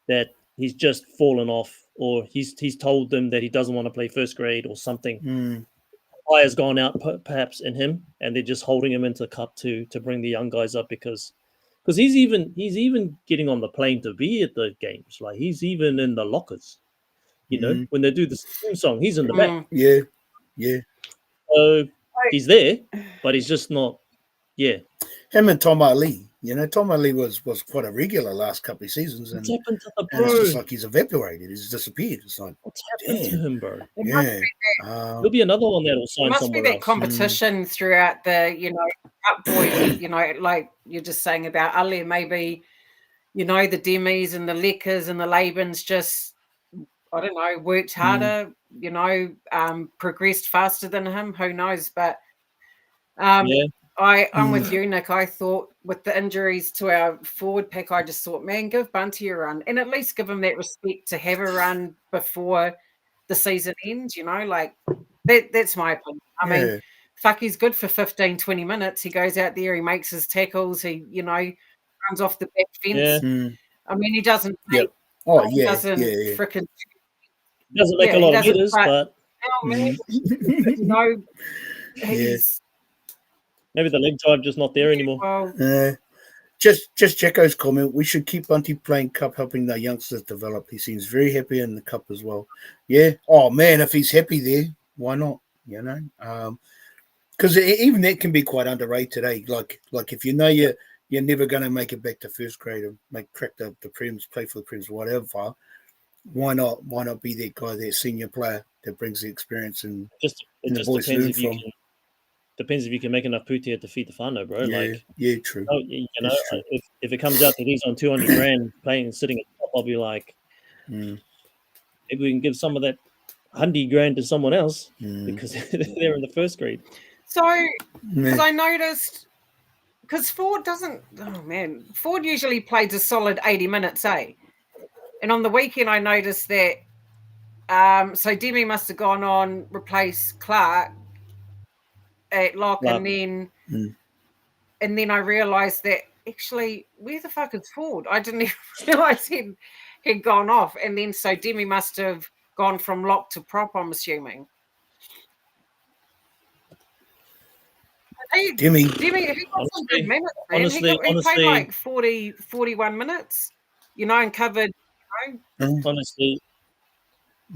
that he's just fallen off, or he's told them that he doesn't want to play first grade or something. Fire's gone out perhaps in him, and they're just holding him into the cup to bring the young guys up because he's even getting on the plane to be at the games. Like he's even in the lockers. When they do the theme song, he's in the back. Yeah. So he's there, but he's just not. Yeah. Him and Tom Ali. Tom Ali was quite a regular last couple of seasons. And, what's happened to the bro? And it's just like he's evaporated. He's disappeared. It's like, what's happened to him, bro? Yeah. There'll be another one that'll sign somewhere else. Must be that competition throughout the, up boys, like you're just saying about Ali, maybe, the Demis and the Leckers and the Labans just, I don't know, worked harder, progressed faster than him. Who knows? But I'm with you, Nick. I thought with the injuries to our forward pack, I just thought, man, give Bunty a run and at least give him that respect to have a run before the season ends, like that's my opinion. I mean, fuck, he's good for 15, 20 minutes. He goes out there, he makes his tackles, he, runs off the back fence. I mean, he doesn't make, freaking doesn't make a lot of meters, but he's maybe the leg drive just not there anymore. Just Jacko's comment. We should keep Bunty playing cup, helping the youngsters develop. He seems very happy in the cup as well. Yeah. Oh man, if he's happy there, why not? Because even that can be quite underrated. Like if you're never going to make it back to first grade and crack the prems, play for the prems, whatever. Why not be that guy, that senior player that brings the experience and it just depends if you can. Depends if you can make enough putia to feed the whānau, bro. True. True. If it comes out that he's on 200 grand playing sitting at the top, I'll be like, maybe we can give some of that 100 grand to someone else because they're in the first grade. So, because I noticed, because Ford usually plays a solid 80 minutes, eh? And on the weekend, I noticed that, so Demi must have gone on, replaced Clark at lock, and then I realised that actually, where the fuck is Ford? I didn't even realise he'd gone off, and then so Demi must have gone from lock to prop, I'm assuming. Demi, he got some good minutes, man. He played like 41 minutes, and covered. Honestly,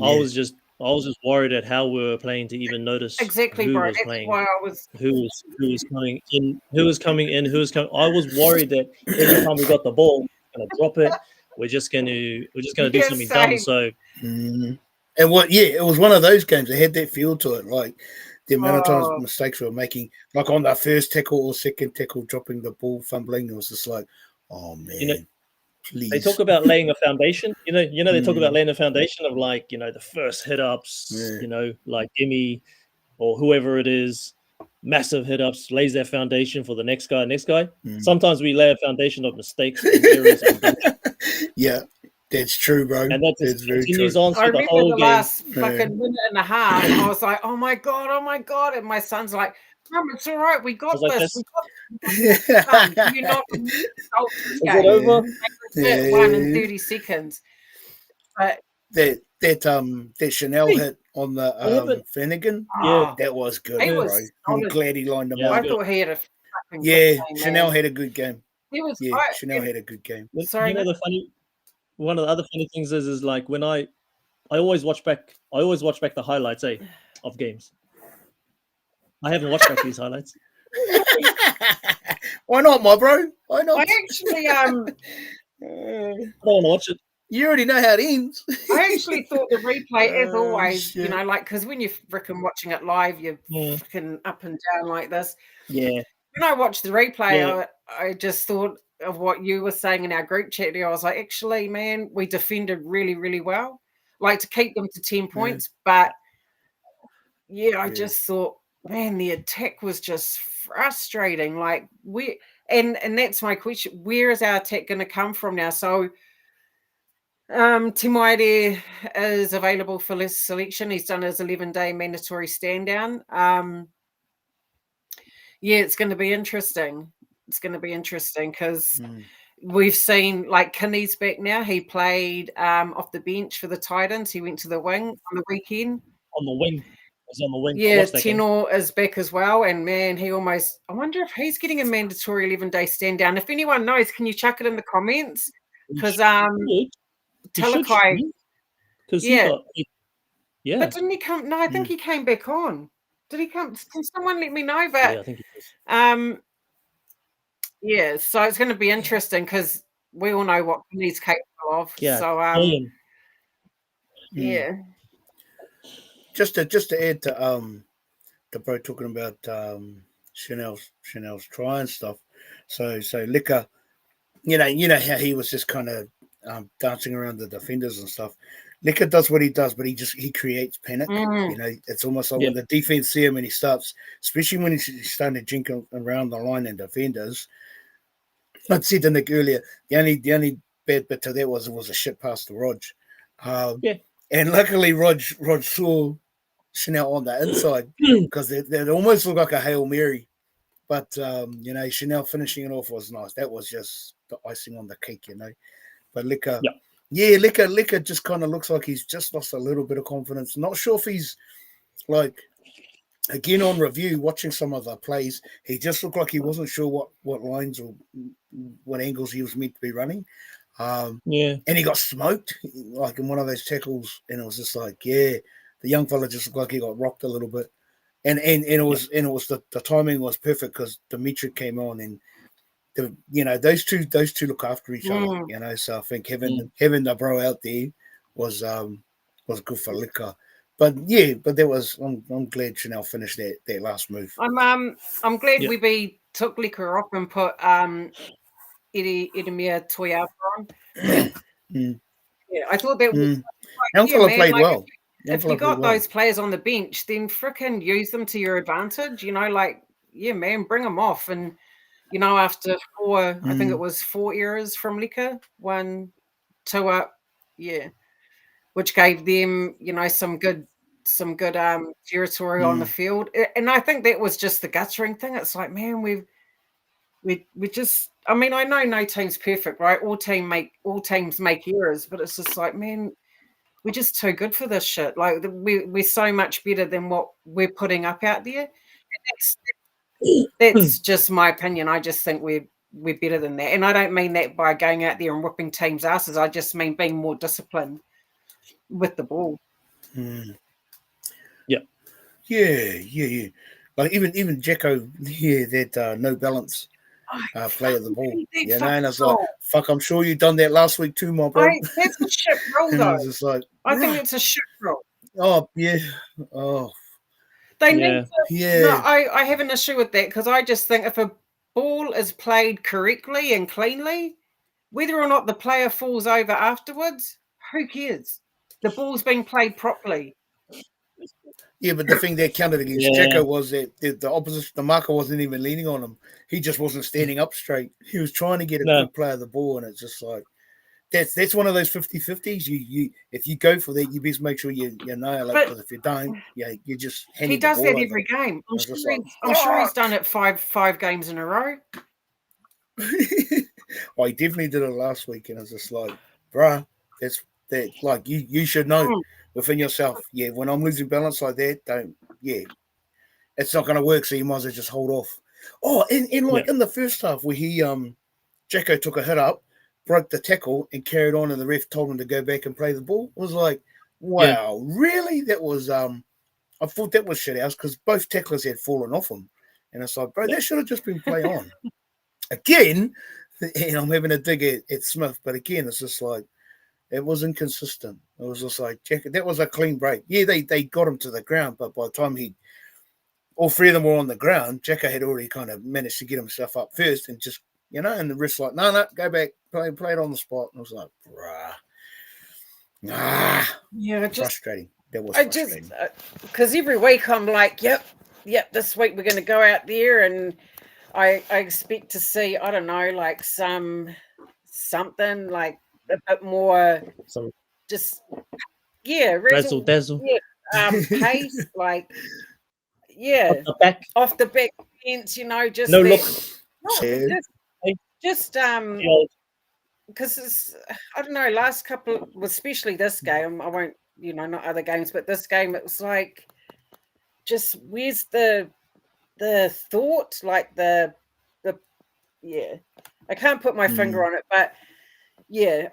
I was just worried at how we were playing to even notice exactly, who bro. was That's playing, why I was who was coming in, who was coming in, who was coming. I was worried that every time we got the ball, we're gonna drop it. We're just gonna do something dumb. So, and it was one of those games that had that feel to it, like the amount of times mistakes we were making, like on the first tackle or second tackle, dropping the ball, fumbling. It was just like, oh man. Please. They talk about laying a foundation. They talk about laying a foundation of like, the first hit ups, like Gimme or whoever it is, massive hit ups, lays that foundation for the next guy. Sometimes we lay a foundation of mistakes and errors. Yeah, that's true, bro. And that's very true. On I remember the whole game. Last fucking minute and a half. I was like, oh my god, and my son's like, Mum, it's all right. We got this. You're not. Is it over? 1 in 30 seconds. But that Chanel hit on the Finnegan, that was good, bro. I'm glad he lined them up. I thought he had a fucking good game, Chanel had a good game. He was Chanel had a good game. Sorry, one of the other funny things is like when I always watch back the highlights of games. I haven't watched back these highlights. Why not, my bro? Why not? I actually I don't want to watch it. You already know how it ends. I actually thought the replay, as always, shit. like, because when you're freaking watching it live, you're Yeah. freaking up and down like this. Yeah. When I watched the replay, I just thought of what you were saying in our group chat there. I was like, actually, man, we defended really, really well. Like, to keep them to 10 points. But, I just thought, man, the attack was just frustrating. Like, and that's my question. Where is our attack going to come from now? So, Timoide is available for less selection. He's done his 11-day mandatory stand down. It's going to be interesting. It's going to be interesting because we've seen, like, Kinney's back now. He played off the bench for the Titans. He went to the wing on the weekend. On the wing. He's on the wing. Yeah, Tenor is back as well. And, man, I wonder if he's getting a mandatory 11-day stand down. If anyone knows, can you chuck it in the comments? Because Talakai, because he got but didn't he come? No, I think he came back on. Did he come? Can someone let me know? But I think he does. So it's going to be interesting because we all know what he's capable of. Yeah. So Just to add to the bro talking about Chanel's try and stuff. So Liquor, you know how he was just kind of dancing around the defenders and stuff. Liquor does what he does, but he creates panic. You know, it's almost like when the defense see him and he starts, especially when he's starting to jink around the line and defenders. I'd said to Nick earlier, the only bad bit to that was a shit pass to Rog. And luckily Rog saw Chanel on the inside because they almost looked like a Hail Mary. But Chanel finishing it off was nice. That was just the icing on the cake, But Liquor, Liquor just kind of looks like he's just lost a little bit of confidence. Not sure if he's like, again on review, watching some of the plays, he just looked like he wasn't sure what lines or what angles he was meant to be running. And he got smoked like in one of those tackles, and it was just like, the young fella just looked like he got rocked a little bit. And it was the timing was perfect because Dimitri came on and those two look after each other, so I think having the bro out there was good for Liquor. But that was I'm glad Chanel finished that last move. I'm glad we took Liquor off and put Edemir Toyapa on. I thought that was young fella played well. If you got those players on the bench, then frickin' use them to your advantage. Man, bring them off. And, after I think it was 4 errors from Liquor, 1, 2 up, which gave them, some good territory on the field. And I think that was just the guttering thing. It's like, man, we just, I know no team's perfect, right? All teams make errors, but it's just like, man, we're just too good for this shit. Like we're so much better than what we're putting up out there. And that's just my opinion. I just think we're better than that. And I don't mean that by going out there and whipping teams' asses. I just mean being more disciplined with the ball. Yeah. Like even Jacko, that no balance play of the ball. And I was like, fuck, I'm sure you've done that last week too, my bro. That's a shit role, though. I was like, I think it's a shit role. Oh, yeah. Oh. They need to, no, I have an issue with that because I just think if a ball is played correctly and cleanly, whether or not the player falls over afterwards, who cares? The ball's being played properly. Yeah, but the thing that counted against Jacko was that the opposition, the marker wasn't even leaning on him. He just wasn't standing up straight. He was trying to get a good play of the ball, and it's just like that's one of those 50-50s. You if you go for that, you best make sure you nail it. Because if you don't, you just hand he the does ball that over. every game. I'm sure he's done it five games in a row. Well, he definitely did it last week, and it's just like, bruh, that's that. Like you should know within yourself. Yeah, when I'm losing balance like that, don't. Yeah, it's not going to work. So you might as well just hold off. Oh, and in the first half where he Jacko took a hit up, broke the tackle, and carried on, and the ref told him to go back and play the ball. It was like, wow, really? That was I thought that was shit house because both tacklers had fallen off him. And it's like, bro, that should have just been play on. Again, and I'm having a dig at Smith, but again, it's just like, it was inconsistent. It was just like, Jack, that was a clean break. Yeah, they got him to the ground, but by the time all three of them were on the ground, Jacko had already kind of managed to get himself up first and just, and the rest like, no, go back, play it on the spot. And I was like, bruh. Yeah, frustrating. That was frustrating. Because every week I'm like, yep, this week we're going to go out there and I expect to see, I don't know, like something like a bit more, just razzle dazzle, pace, like off the back fence, just no that, look, just because it's, I don't know, last couple, especially this game, I won't, not other games, but this game, it was like, just where's the thought, like the I can't put my finger on it, but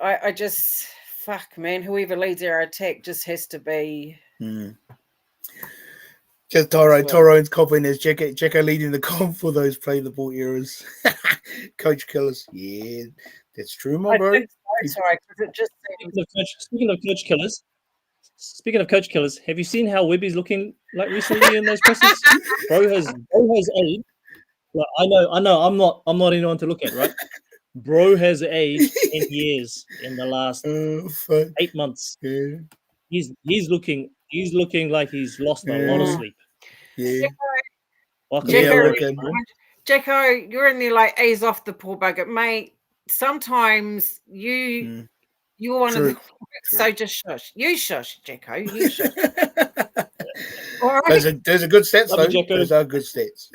I just, fuck, man, whoever leads our attack just has to be. Just Tyrone's copying as Jacko leading the comp for those play the ball errors. Coach killers. Yeah, that's true, my bro. Sorry, because it just speaking of coach killers, have you seen how Webby's looking like recently in those presses? Bro has aged. Like, I know. I'm not anyone to look at, right? Bro has aged 10 years in the last 8 months. Yeah. He's looking like he's lost a lot of sleep. Yeah. Jacko, you're in there like ease off the poor bugger, mate. Sometimes you're one of the. So just shush. You shush, Jacko. You shush. All right. Those are good stats, though. Those are good stats.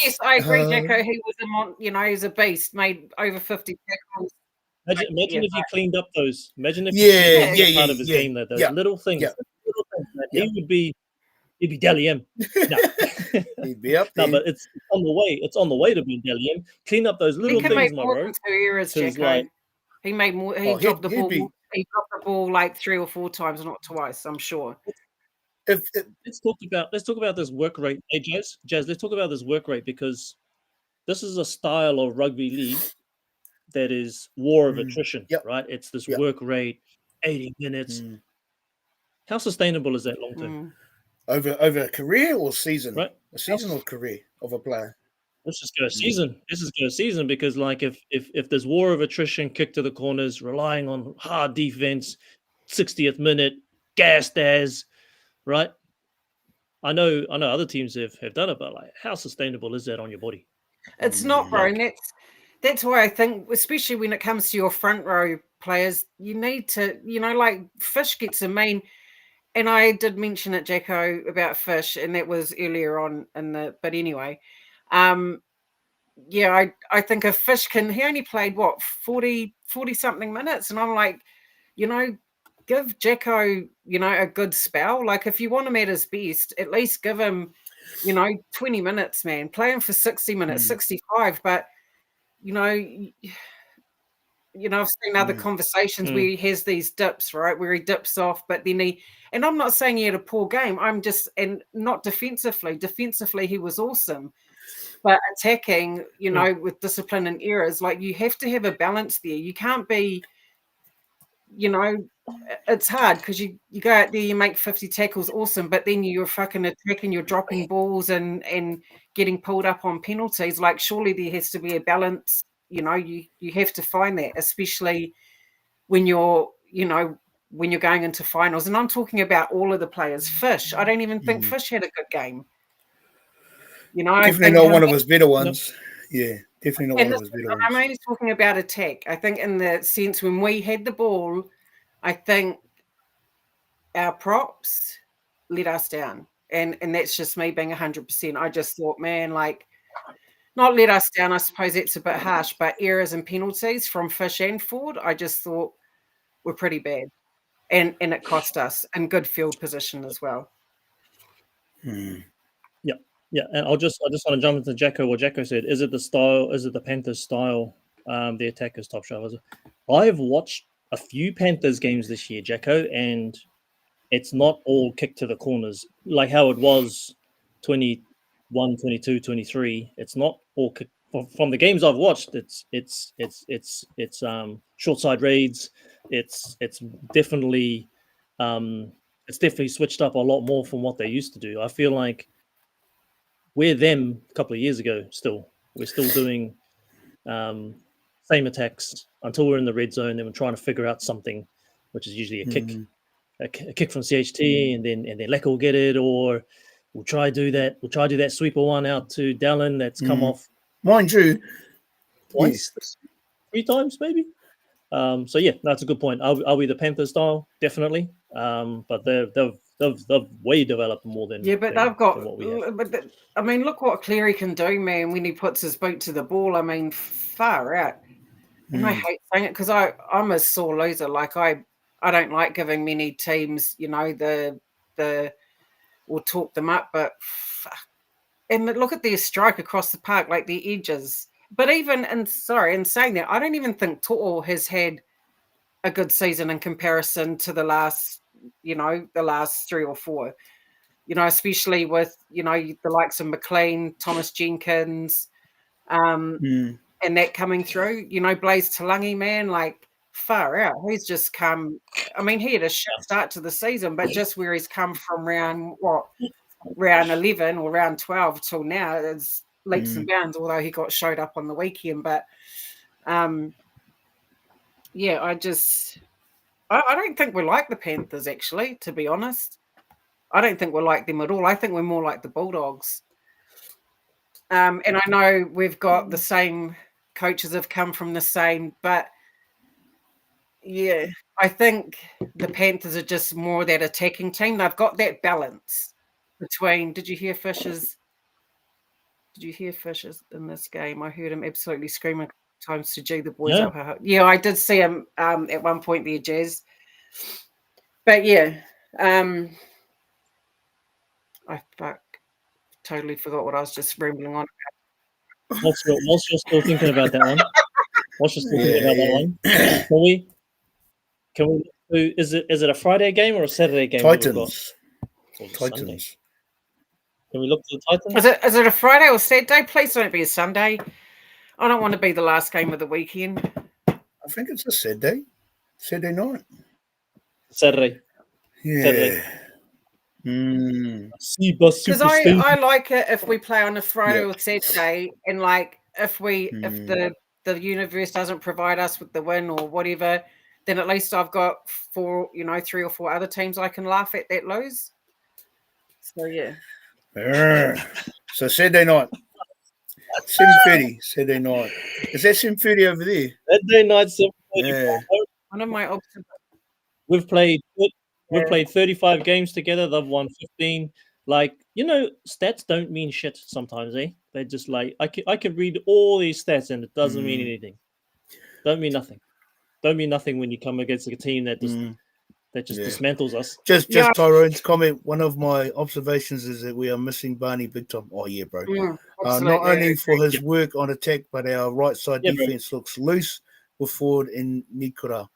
Yes, I agree, Jacko. He was he's a beast. Made over 50 tackles. Imagine if he cleaned up those. Imagine if he cleaned up part of his game, those little things. He'd be Dally M. No. He'd be up there. No, but it's on the way. It's on the way to being Dally M. Clean up those little things, my bro. 2 errors, Jacko. He made more. He dropped the ball. He dropped the ball like 3 or 4 times, not twice. I'm sure. Let's talk about this work rate. Hey, Jazz, let's talk about this work rate, because this is a style of rugby league that is war of attrition, right? It's this work rate, 80 minutes. How sustainable is that long term? Over a career or season? Right. A season or career of a player? Let's just go season. This is go season, because like if there's war of attrition, kick to the corners, relying on hard defense, 60th minute, gassed as, right? I know other teams have done it, but like, how sustainable is that on your body? It's not, bro. And that's why I think, especially when it comes to your front row players, you need to, like Fish gets a mean. And I did mention it, Jacko, about Fish, and that was earlier on but anyway, I think if Fish he only played 40 something minutes, and I'm like, give Jacko, a good spell. Like, if you want him at his best, at least give him, 20 minutes, man. Play him for 60 minutes, 65, but I've seen other conversations where he has these dips, right? Where he dips off, but then and I'm not saying he had a poor game. And not defensively. Defensively, he was awesome. But attacking, with discipline and errors, like, you have to have a balance there. You can't be, it's hard because you go out there, you make 50 tackles, awesome, but then you're fucking attacking, you're dropping balls and getting pulled up on penalties. Like, surely there has to be a balance. You have to find that, especially when you're going into finals. And I'm talking about all of the players. Fish, I don't even think Fish had a good game. Definitely not one of his better ones. Yeah, definitely not one of his better ones. I'm only talking about attack. I think in the sense when we had the ball, I think our props let us down. And that's just me being 100%. I just thought, man, like, not let us down, I suppose that's a bit harsh, but errors and penalties from Fish and Ford, I just thought were pretty bad. And it cost us, and good field position as well. Yeah, and I just want to jump into Jacko. What Jacko said, is it the Panthers style, the attackers top shot? I've watched a few Panthers games this year, Jacko, and it's not all kicked to the corners like how it was 21, 22, 23. It's not all kicked from the games I've watched. It's short side raids. It's definitely switched up a lot more from what they used to do. I feel like we're them a couple of years ago. We're still doing same attacks until we're in the red zone. Then we're trying to figure out something, which is usually a kick from CHT, and then Lecker will get it, or we'll try do that sweeper one out to Dallin that's come off. Mind you, twice, 3 times maybe. So yeah, that's a good point. Are we the Panther style? Definitely. But they've way developed more than but they've got. what we have. But I mean, look what Cleary can do, man. When he puts his boot to the ball, I mean, far out. And I hate saying it because I'm a sore loser. Like I don't like giving many teams, the or talk them up, but and look at their strike across the park, like the edges. But even in saying that, I don't even think To'o has had a good season in comparison to the last 3 or 4. Especially with the likes of McLean, Thomas Jenkins, and that coming through. Blaze Talangi, man, like far out. He's just come. I mean, he had a shit start to the season, but just where he's come from round 11 or round 12 till now is leaps and bounds. Although he showed up on the weekend, but I don't think we're like the Panthers, actually, to be honest. I don't think we're like them at all. I think we're more like the Bulldogs. And I know we've got the same coaches have come from the same, but yeah, I think the Panthers are just more that attacking team. They've got that balance between. Did you hear Fisher's in this game? I heard him absolutely screaming times to G the boys up. Yeah, I did see him at one point there, Jazz. But yeah, I totally forgot what I was just rambling on about. Whilst you're still thinking about that one, can we? Is it a Friday game or a Saturday game? Titans. Titans. Can we look to the Titans? Is it a Friday or Saturday? Please don't be a Sunday. I don't want to be the last game of the weekend. I think it's a Saturday night. Saturday. Yeah. Saturday. Because I like it if we play on a Friday or Saturday, and like if the universe doesn't provide us with the win or whatever, then at least I've got 3 or 4 other teams I can laugh at that lose. So yeah. So Saturday night. 7:30 Saturday night. Is that 7:30 over there? Saturday night, 7:30. Yeah. One of my options. We've played 35 games together. They've won 15. Like, stats don't mean shit sometimes, eh? They're just like I can read all these stats and it doesn't mean anything. Don't mean nothing. Don't mean nothing when you come against a team that just dismantles us. Just Tyrone's comment. One of my observations is that we are missing Barney big time. Oh yeah, bro. Not only for his work on attack, but our right side defense looks loose with Ford and Nikura.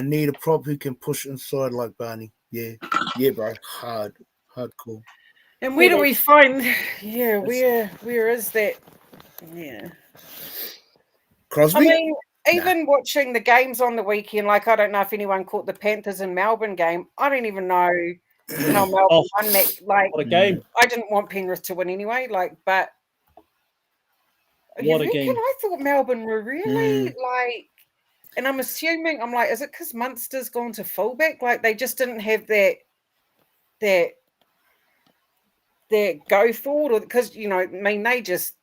Need a prop who can push inside like Barney. Yeah, bro. Hardcore. And where do we find? Yeah, where is that? Yeah, Crosby. I mean, even watching the games on the weekend, like I don't know if anyone caught the Panthers and Melbourne game. I don't even know how Melbourne won that. Like, what a game! I didn't want Penrith to win anyway. Like, but what a game! I thought Melbourne were really like. And I'm assuming, is it because Munster's gone to fullback? Like they just didn't have that go forward, or because they just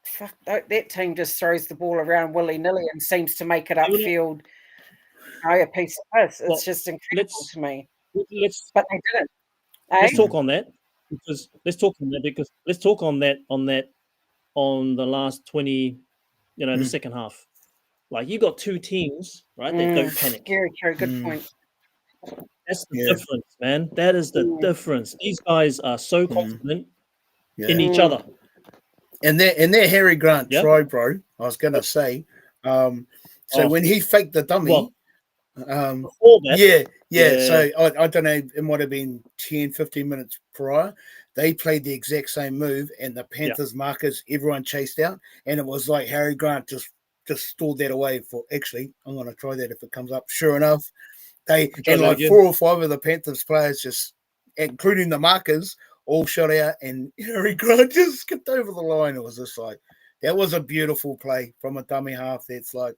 that team just throws the ball around willy nilly and seems to make it upfield. A piece of this. It's just incredible to me. But they didn't. Let's talk on that because on the last 20, the second half. Like you got 2 teams, right? That don't panic. Very good point. That's the difference, man. That is the difference. These guys are so confident in each other. And they're Harry Grant try, bro. I was gonna say. So when he faked the dummy, Yeah, so I don't know, it might have been 10, 15 minutes prior. They played the exact same move, and the Panthers markers, everyone chased out, and it was like Harry Grant just stored that away for, actually, I'm going to try that if it comes up. Sure enough, and like 4 or 5 of the Panthers players, just including the markers, all shot out, and Harry Grant just skipped over the line. It was just like, that was a beautiful play from a dummy half. That's like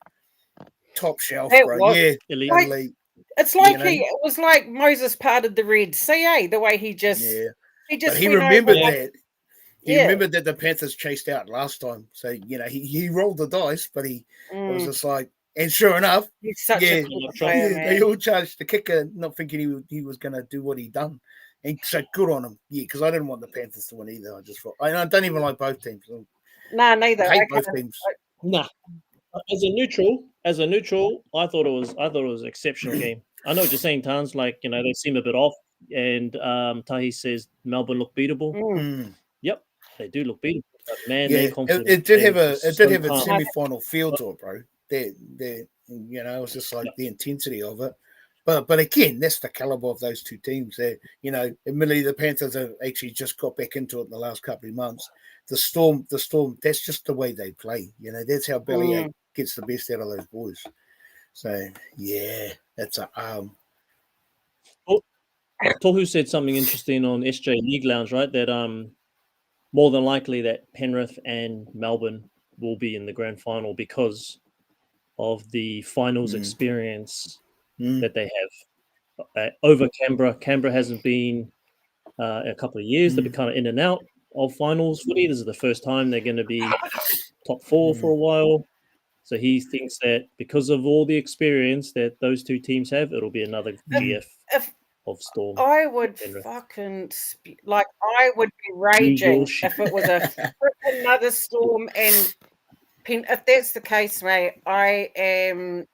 top shelf, bro. Yeah, elite. It's like it was like Moses parted the Red Sea, the way he just but he remembered that. He remembered that the Panthers chased out last time. So, he rolled the dice, but it was just like, and sure enough, he's such a cool player, man. They all charged the kicker, not thinking he was going to do what he done. And so good on him. Yeah, because I didn't want the Panthers to win either. I don't even like both teams. Nah, neither. I hate both teams. Nah. As a neutral, I thought it was an exceptional game. I know what you're saying, Tans. Like, they seem a bit off, and Tahi says Melbourne look beatable. Yep, they do look beatable. But man, they're confident. It did have a semi-final feel to it, bro. It was just like the intensity of it. But again, that's the caliber of those two teams. Admittedly, the Panthers have actually just got back into it in the last couple of months. The Storm, that's just the way they play. That's how Bellyache gets the best out of those boys. So, yeah, that's a Tohu said something interesting on SJ League Lounge, right? That more than likely that Penrith and Melbourne will be in the grand final because of the finals experience that they have over Canberra. Canberra hasn't been a couple of years. They've been kind of in and out of finals footy. This is the first time they're going to be top 4 for a while. So he thinks that because of all the experience that those two teams have, it'll be another GF of Storm. I would fucking I would be raging if it was another Storm and if that's the case, mate. I am.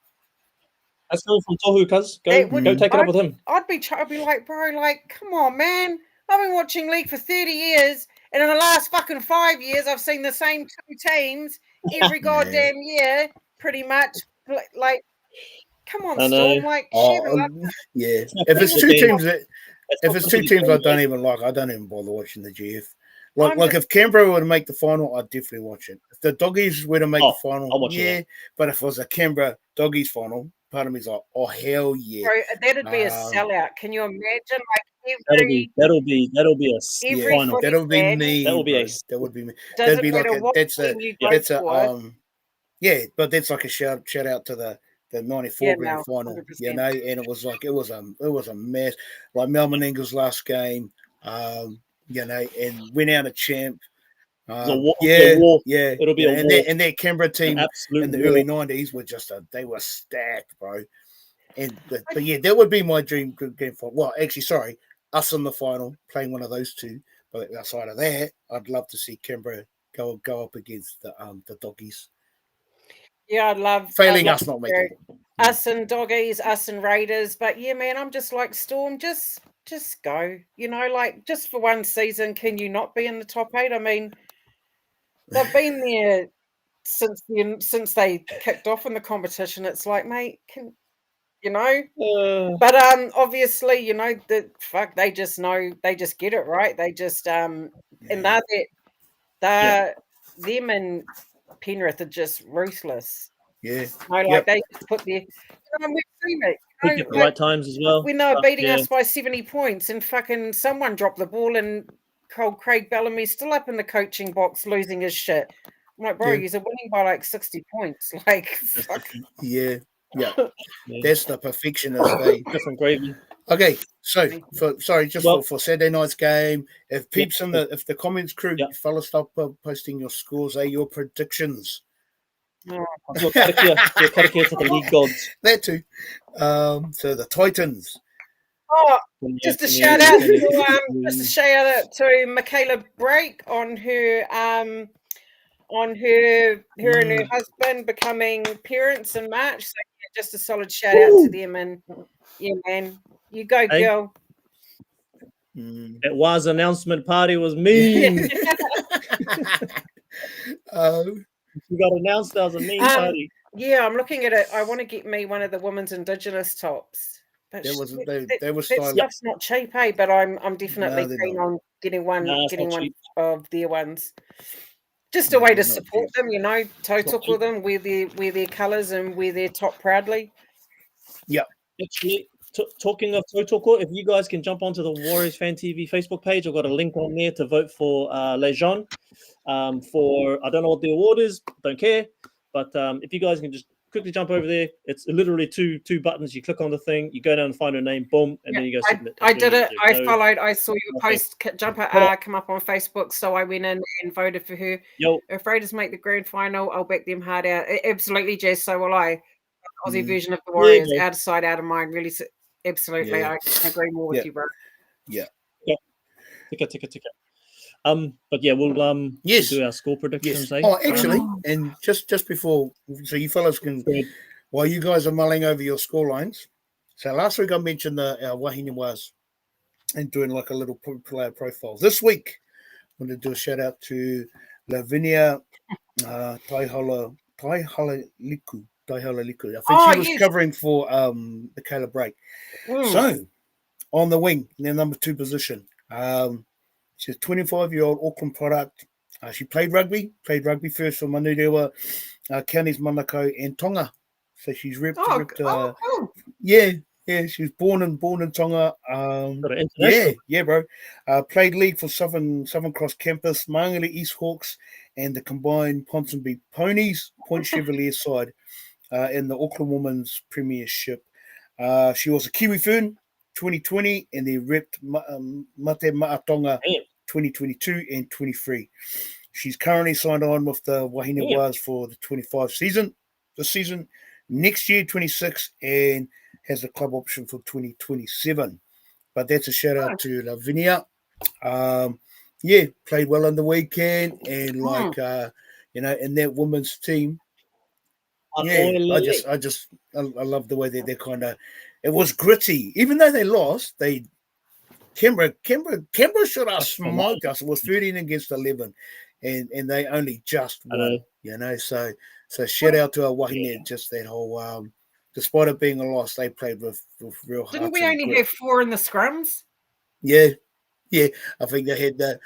That's coming from Tohu, cuz. Go take it up with him. I'd be like, bro, like, come on, man. I've been watching League for 30 years, and in the last fucking 5 years, I've seen the same two teams every goddamn year, pretty much. Like, come on, Storm. Like, yeah. If it's two teams I don't even like, I don't even bother watching the GF. Like if Canberra were to make the final, I'd definitely watch it. If the Doggies were to make the final, but if it was a Canberra Doggies final, part of me's like, oh hell yeah, bro, that'd be a sellout. Can you imagine? Like that'll be a final. That'll be me. That would be me. That'd be like but that's like a shout out to the 94 grand final, 100%. And it was like it was a mess. Like Melbourne Ingles last game. And went out a champ. It'll be a war. And that Canberra team in the early 90s were they were stacked, bro. But yeah, that would be my dream game final. Well, actually, sorry, us in the final playing one of those two. But outside of that, I'd love to see Canberra go up against the Doggies. Yeah, I'd love us not making it. Us and Doggies, us and Raiders. But yeah, man, I'm just like Storm, just go. Like just for one season, can you not be in the top 8? I mean, they've been there since they kicked off in the competition. It's like, mate, but obviously, they just know, they just get it, right? They just and they're them and Penrith are just ruthless. Yeah. They just put their we've seen it. At the right times as well. When they were beating us by 70 points and fucking someone dropped the ball and Craig Bellamy's still up in the coaching box losing his shit. I'm like, bro, you're winning by like 60 points. Like, fuck. Yeah. That's the perfectionist day. Different gravy. Okay, so for Saturday night's game, if peeps if the comments crew, fellas, stop posting your scores, your predictions. Your karakia to the league gods. That too. So the Titans. Just a shout out to Michaela Brake on her and her husband becoming parents in March. So just a solid shout out to them, and yeah, man, you go, girl. That was announcement party was mean. You got announced that was a mean party. Yeah, I'm looking at it. I want to get me one of the women's Indigenous tops. But That was that, they were that stylish. stuff's not cheap, eh? But I'm definitely they're keen not. on getting Nah, it's not one cheap. of their ones. Just a No, way they're to not support cheap. them, you know, toe It's not tuckle cheap. them, wear their colours and wear their top proudly. Yeah. Actually, talking of Totoko, if you guys can jump onto the Warriors Fan TV Facebook page, I've got a link on there to vote for Lejeune. For I don't know what the award is, don't care. But if you guys can just quickly jump over there, it's literally two buttons. You click on the thing, you go down and find her name, boom, and then you go submit. I did it. I No, followed. I saw your nothing. post come up on Facebook, so I went in and voted for her. Yo, If Raiders make the grand final, I'll back them hard out. Absolutely, Jess. So will I. Aussie version of the Warriors, bro. out of sight, out of mind. Really, absolutely, Yeah. I can agree more with you, bro. Yeah. Ticker. But yeah, we'll Yes. do our score predictions. Yes. Eh? Oh, actually, and just before, so you fellas can, while you guys are mulling over your score lines. So last week I mentioned our Wahine was and doing like a little player profile. This week, I'm going to do a shout out to Lavinia Taihala Liku. I think she was covering for the Caleb break. So on the wing, in their number 2 position, she's a 25-year-old Auckland product. She played rugby first for Manurewa, Counties Manukau and Tonga. So she's ripped. Cool. Yeah, she was born in Tonga. Bro. Played league for Southern Cross Campus, Maangere East Hawks, and the combined Ponsonby Ponies, Point Chevalier side in the Auckland Women's Premiership. She was a Kiwi Fern 2020, and they ripped Mate Maatonga 2022 and 23. She's currently signed on with the Wahine Wars for the 25 season. This season, next year 26, and has a club option for 2027. But that's a shout out to Lavinia. Played well on the weekend, and in that women's team. I love the way that they kind of. It was gritty, even though they lost. Canberra should have smoked us. It was 13 against 11, and they only just won. So shout out to our Wahine, just that whole. Despite it being a loss, they played with real heart. Didn't we only have 4 in the scrums? Yeah, I think they had that.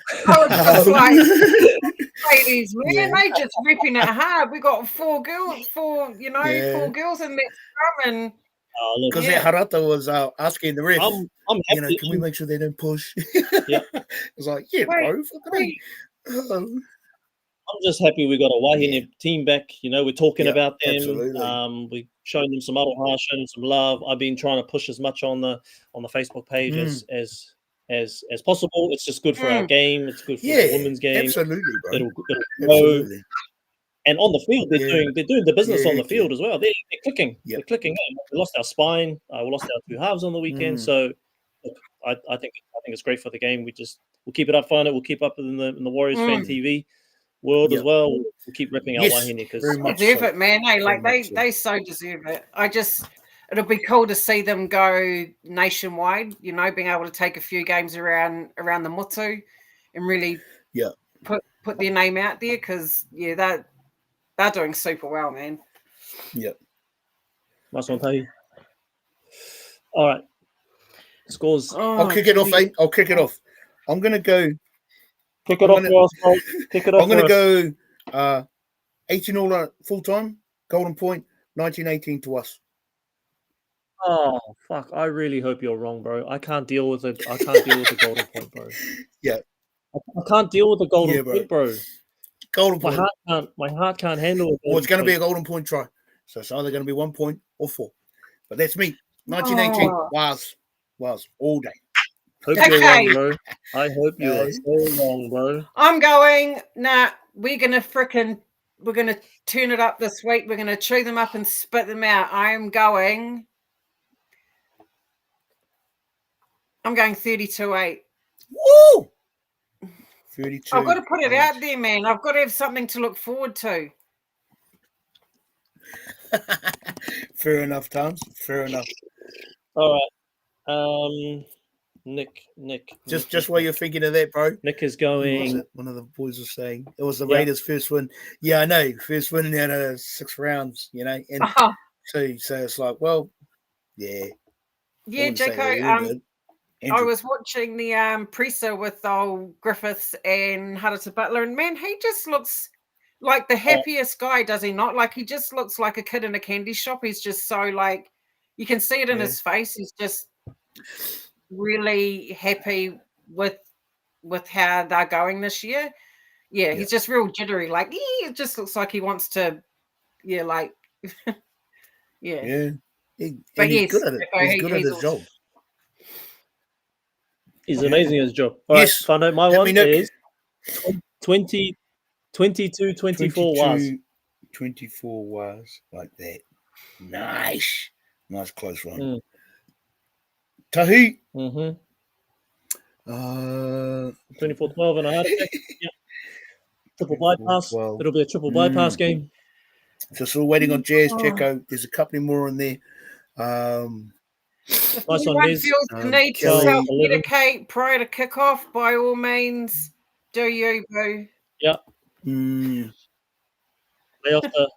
Ladies, man, they just ripping it hard. We got 4 girls, 4 girls in that scrum, and because that Harata was asking the ref, I'm happy. Can we make sure they don't push? Yeah, it's like, bro. I'm just happy we got a Wahine team back. We're talking about them. Absolutely. We're showing them some aroha, showing them some love. I've been trying to push as much on the Facebook page as possible. It's just good for our game. It's good for the women's game. Absolutely, bro. It'll absolutely. And on the field, they're doing the business on the field as well. They're clicking. They're clicking. We lost our spine. We lost our 2 halves on the weekend. So I think it's great for the game. We'll keep it up, find it. We'll keep up in the Warriors Fan TV world as well. We'll keep ripping out Wahine because they deserve it, man. They so deserve it. It'll be cool to see them go nationwide. Being able to take a few games around the Mutu and really put their name out there because they're doing super well, man. Yeah. Nice one, Tahi. All right. Scores. I'll kick it off, mate. I'll kick it off. I'm gonna go. Kick it off for us, bro. Kick it off. I'm gonna go 18-all full time. Golden Point, 1918 to us. Oh fuck! I really hope you're wrong, bro. I can't deal with the Golden Point, bro. Yeah. I can't deal with the Golden Point, bro. Golden Point. My heart can't handle it. Well, it's going to be a Golden Point try. So it's either going to be 1 point or 4. But that's me. 1918 was all day. Hope you're wrong, bro. I hope you are so wrong, bro. I'm going. We're gonna turn it up this week. We're gonna chew them up and spit them out. I'm going 32-8. Woo! 32. I've got to put it out there, man. I've got to have something to look forward to. Fair enough, Towns. Fair enough. All right. Nick. Just while you're thinking of that, bro. Nick is going. One of the boys was saying it was the Raiders' first win. Yeah, I know. First win out of 6 rounds, and so it's like, well, yeah. Yeah, wouldn't say Jacko. they're all good. I Andrew. was watching the presser with old Griffiths and Hudson Butler, and man, he just looks like the happiest guy, does he not? Like he just looks like a kid in a candy shop. He's just so like you can see it in his face. He's just really happy with how they're going this year. Yeah, he's just real jittery. Like it just looks like he wants to. Yeah, like Yeah. But He's yes, good at it. He's good at his job. He's amazing at his job. All Yes. right, Fano, my one is 22, 24 was. 24 was like that. Nice close one. Tahi. 24-12 and a heart attack. Yeah. Triple bypass. 12. It'll be a triple bypass game. So still waiting on Jazz Checo. There's a couple more in there. If Nice anyone on Liz. feels the need to self-medicate prior to kickoff, by all means, do you, boo. Yeah. Lay off the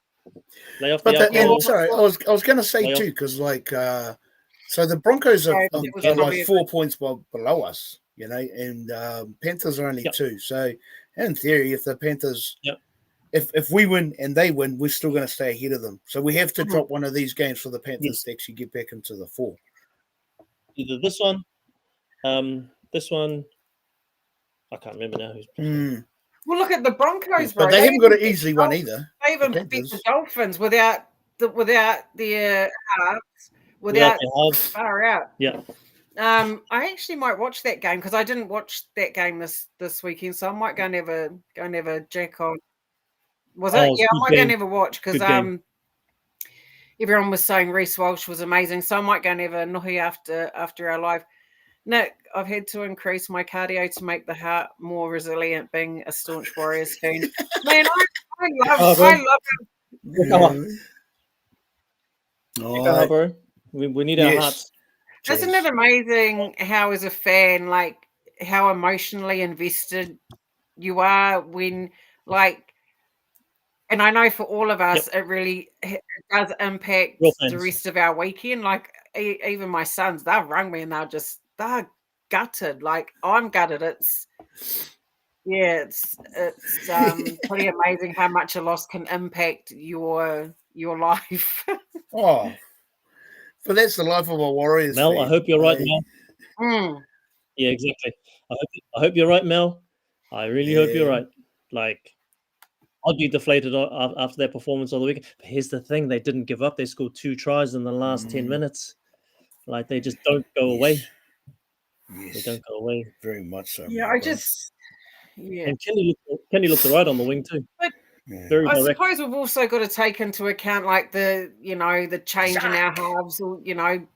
alcohol. Sorry, I was going to say too, because so the Broncos are like 4 points below us, you know, and Panthers are only 2. So in theory, if the Panthers, if we win and they win, we're still going to stay ahead of them. So we have to drop one of these games for the Panthers to actually get back into the 4. Either this one, I can't remember now who's playing. Well, look at the Broncos, bro. But they haven't got an easy one either. They even beat the Dolphins without their halves, without far out. Yeah. I actually might watch that game because I didn't watch that game this weekend, so I might go and have a jack on. Was it? Yeah, I might go and have a watch because everyone was saying Reece Walsh was amazing, so I might go and have a nohi after our live. Nick, I've had to increase my cardio to make the heart more resilient, being a staunch Warriors fan. Man, I love it. Bro. We need our hearts. Isn't it amazing how, as a fan, like how emotionally invested you are when, like, and I know for all of us, it really does impact the rest of our weekend. Like, even my sons, they've rung me and they're gutted. Like, I'm gutted. It's pretty amazing how much a loss can impact your life. But that's the life of a Warriors Mel, fan. I hope you're right, Mel. Yeah, exactly. I hope you're right, Mel. I really hope you're right. Like, I'd be deflated after their performance on the weekend. But here's the thing: they didn't give up. They scored 2 tries in the last 10 minutes. Like, they just don't go away. Yes. They don't go away. Very much so. Yeah, And Kenny looked all right on the wing too. But very I direct. suppose we've also got to take into account like the change in our halves, or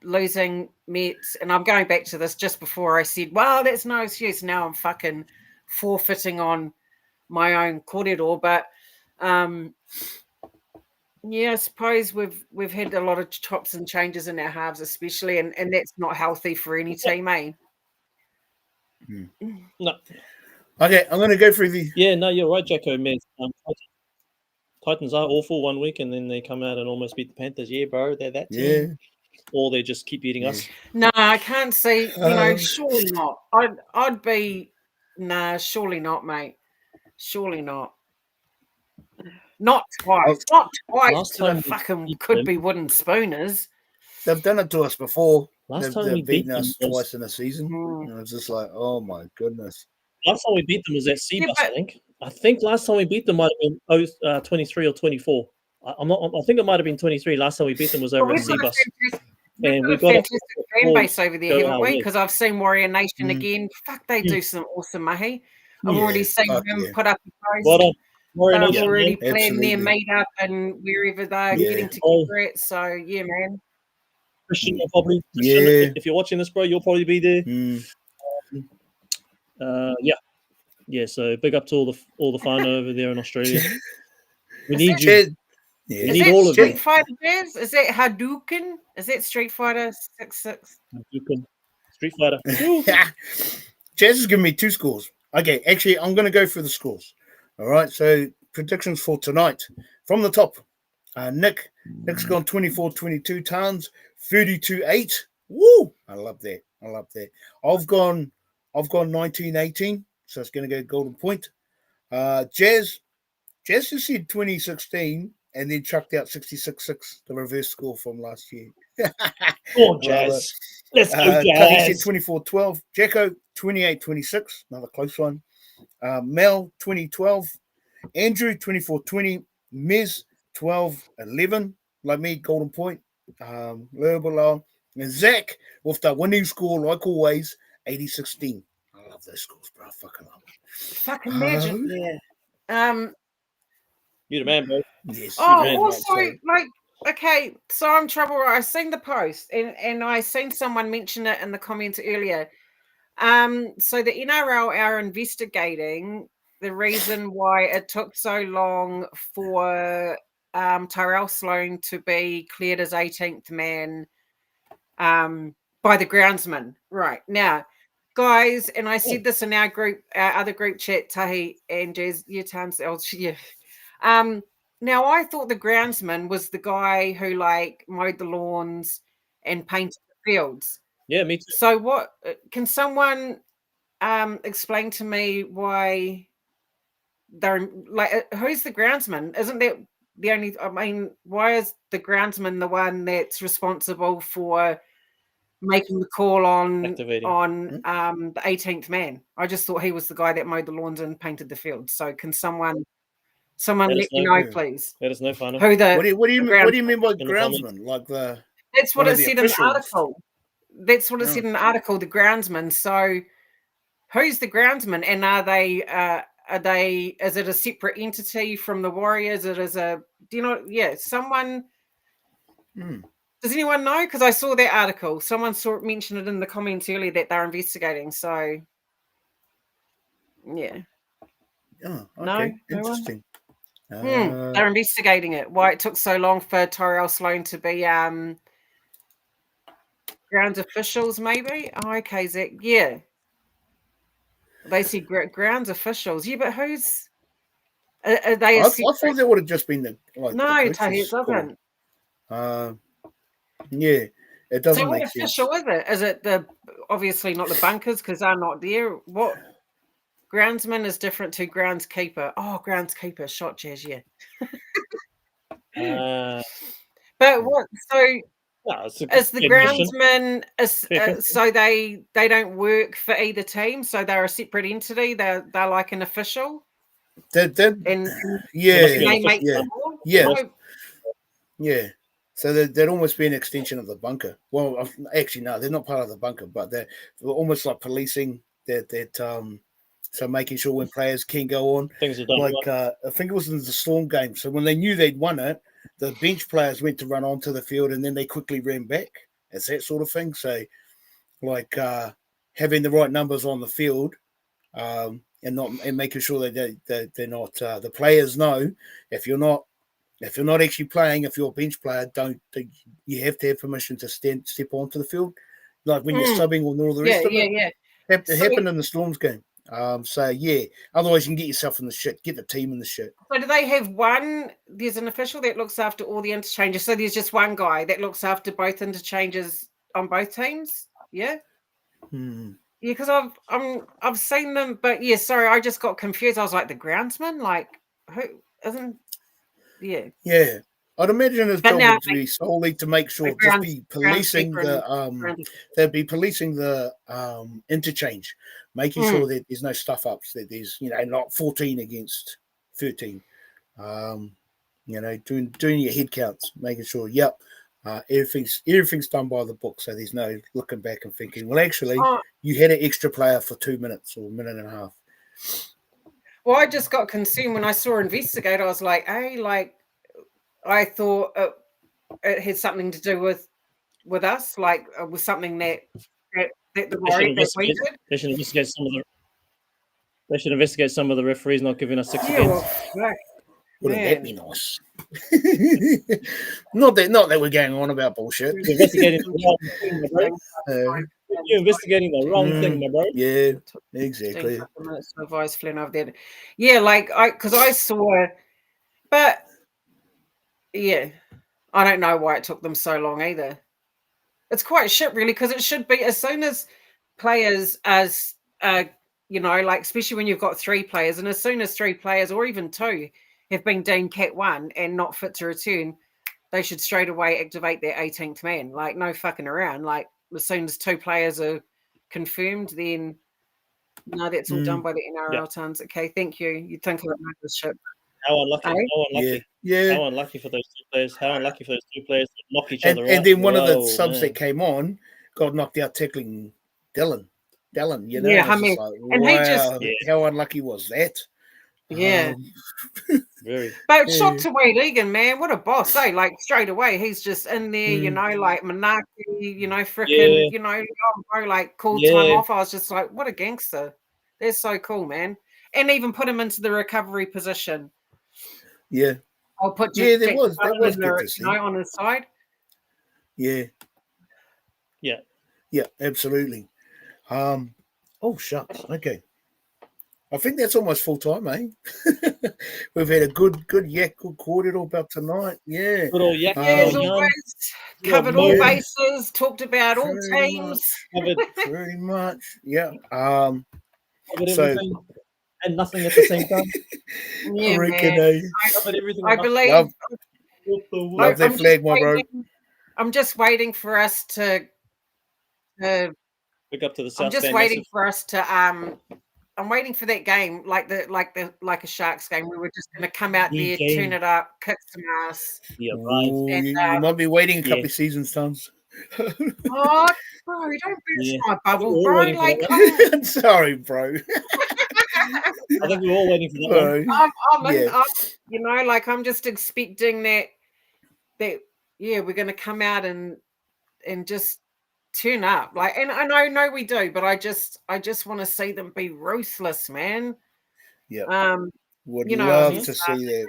losing Mets. And I'm going back to this just before I said, well, that's no excuse. Now I'm fucking forfeiting on my own Korero. But I suppose we've had a lot of chops and changes in our halves, especially, and that's not healthy for any team, eh? No. Okay, I'm going to go through the. Yeah, no, you're right, Jacko. Man, Titans are awful one week, and then they come out and almost beat the Panthers. Yeah, bro, they're that team. Yeah. Or they just keep beating us. No, I can't see. Surely not. I'd be. Nah, surely not, mate. Surely not. Not twice. Not twice to the fucking could-be wooden spooners. They've done it to us before. Last time they've beaten us twice in a season. And it's just like, oh my goodness. Last time we beat them was at Seabus, I think. I think last time we beat them might have been 23 or 24. I think it might have been 23. Last time we beat them was over at Seabus. And we've got a fantastic fan base over there, haven't we? Because I've seen Warrior Nation again. Fuck, they do some awesome mahi. I've already seen them put up a post. Well They've already planned their meetup and wherever they're getting together at. So, yeah, man. Christian will probably. If you're watching this, bro, you'll probably be there. So big up to all the fun over there in Australia. We need you. Yeah. We need all of you. Street Fighter Jazz? Is it Hadouken? Is it Street Fighter 6-6? Hadouken. Street Fighter. Jazz has given me 2 scores. Okay, actually, I'm going to go through the scores. All right, so predictions for tonight. From the top, Nick's gone 24-22 tons, 32-8. Woo! I love that. I've gone 1918, so it's going to go golden point. Jazz just said 2016 and then chucked out 66-6, the reverse score from last year. Oh, Jazz. Let's go, He said Jazz. 24-12. Jacko, 28-26, another close one. Mel, 2012. Andrew, 24-20. Miz, 12-11. Like me, golden point. Little bit low. And Zach, with the winning score, like always, 80-16. I love those scores, bro. I fucking love them. Fucking imagine. Yeah. You the man, bro. Yes. Also, like, okay, so I'm trouble. I seen the post and I seen someone mention it in the comments earlier. So the NRL are investigating the reason why it took so long for Tyrell Sloan to be cleared as 18th man by the groundsman. Right now, guys, and I said this in our other group chat, Tahi and Jez, your times, yeah. Now I thought the groundsman was the guy who like mowed the lawns and painted the fields. Yeah, me too. So what can someone explain to me why they're like who's the groundsman? Isn't that the only why is the groundsman the one that's responsible for making the call on the 18th man? I just thought he was the guy that mowed the lawns and painted the fields. So can someone let me know, please? Let us know, Final. What do you mean by groundsman? Like that's what it said in the article. That's what it said in the article, the groundsman. So who's the groundsman? And are they is it a separate entity from the Warriors? It is someone does anyone know? Because I saw that article. Someone mentioned it in the comments earlier that they're investigating. So yeah. Oh, okay. No, interesting. They're investigating it. Why it took so long for Tyrell Sloan to be grounds officials, maybe? Oh, okay, Zach. Yeah. They see grounds officials. Yeah, but who's are they? I thought that would have just been the Tahi, it doesn't. Yeah, it doesn't so make what sense. official is it? Is it the obviously not the bunkers because they're not there? What groundsman is different to groundskeeper? Oh, groundskeeper, shot Jazz, yeah. But what? So is the groundsman? So they don't work for either team. So they're a separate entity. They're like an official. Yeah. So they'd almost be an extension of the bunker. Well, actually, no, they're not part of the bunker, but they're almost like policing that. So making sure when players can go on, things are done. Like I think it was in the Storm game. So when they knew they'd won it, the bench players went to run onto the field and then they quickly ran back. It's that sort of thing. So, like having the right numbers on the field, and making sure that they're not the players know if you're not actually playing, if you're a bench player, you have to have permission to step onto the field, like when you're subbing or all the rest of it. Yeah. It happened in the Storms game. So yeah, otherwise you can get yourself in the shit, get the team in the shit. So do they have there's an official that looks after all the interchanges, so there's just one guy that looks after both interchanges on both teams? Yeah. Yeah, because I've seen them, but yeah, sorry, I just got confused. I was like, the groundsman, like who isn't? Yeah. I'd imagine his job would be solely to make sure, just be policing they'd be policing the interchange, making sure that there's no stuff ups, that there's not 14 against 13. Doing your head counts, making sure, everything's done by the book, so there's no looking back and thinking, well, actually, you had an extra player for 2 minutes or a minute and a half. Well, I just got concerned when I saw Investigator. I was like, hey, like. I thought it had something to do with us, like with something that the Warriors we did. They should investigate some of the referees not giving us 6 against. Wouldn't that be nice? not that we're going on about bullshit. You're investigating the wrong thing, my bro. You're investigating the wrong thing, my bro. Yeah, exactly. Yeah, like because I saw, but. Yeah, I don't know why it took them so long either. it's quite shit, really, because it should be as soon as players, as you know, like especially when you've got 3 players, and as soon as 3 players or even 2 have been deemed Cat 1 and not fit to return, they should straight away activate their 18th man. Like, no fucking around. Like, as soon as 2 players are confirmed, then no, that's all done by the NRL tons. Okay, thank you. You'd think of it like this shit. How unlucky! Eh? How unlucky! Yeah. How unlucky for those 2 players! How unlucky for those 2 players to knock each And, other out. and then one of the Whoa, subs man. that came on got knocked out tackling Dallin, you know. Yeah, I I was mean, just like, and wow, he just how unlucky was that? yeah. Very. But shot to Wade Egan, man, what a boss, eh? Like straight away, he's just in there, you know, like Manaki, you know, freaking, you know, bro, like called time off. I was just like, what a gangster. That's so cool, man. And even put him into the recovery position. Yeah. I'll put that was good to see. You know, on his side. Yeah. Yeah. Yeah, absolutely. Oh shucks. Okay. I think that's almost full time, eh? We've had a good Korero about tonight. Yeah. Good old yak. As always, covered all bases, talked about all teams. Pretty much. Yeah. Covered everything and nothing at the same time. Yeah, I reckon, man. Covered everything. I believe. Love that flag, my bro. I'm just waiting for us to. Pick up to the South. I'm just waiting for us to. I'm waiting for that game, like a Sharks game. We were just going to come out there, turn it up, kick some ass. Yeah, right. And, you might be waiting a couple of seasons, Tons. Oh, bro, don't burst my bubble, bro. Like, sorry, bro. I think we're all waiting for that one. You know, like I'm just expecting that we're going to come out and just turn up, like, and I know we do, but I just want to see them be ruthless, man. Yeah. Would you know, love to see that.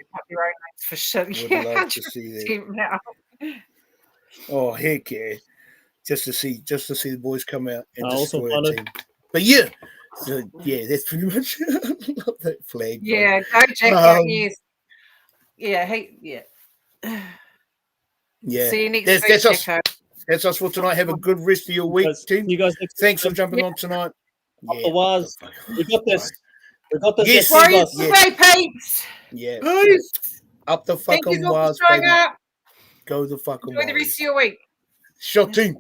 For shit. Would love to see that. Oh heck yeah! Just to see the boys come out and destroy a team. But yeah, that's pretty much. Love that flag. Yeah, go Jack. Yes. Yeah. Hey. Yeah. Yeah. See you next week, Jacko. That's us for tonight. Have a good rest of your week, team. You guys, thanks for jumping on tonight. We got this. We got this. Yes. Peeps. Yeah. Peace. Up the fucking wires, baby. Go the fucking wires. Enjoy the rest of your week. Sure, team.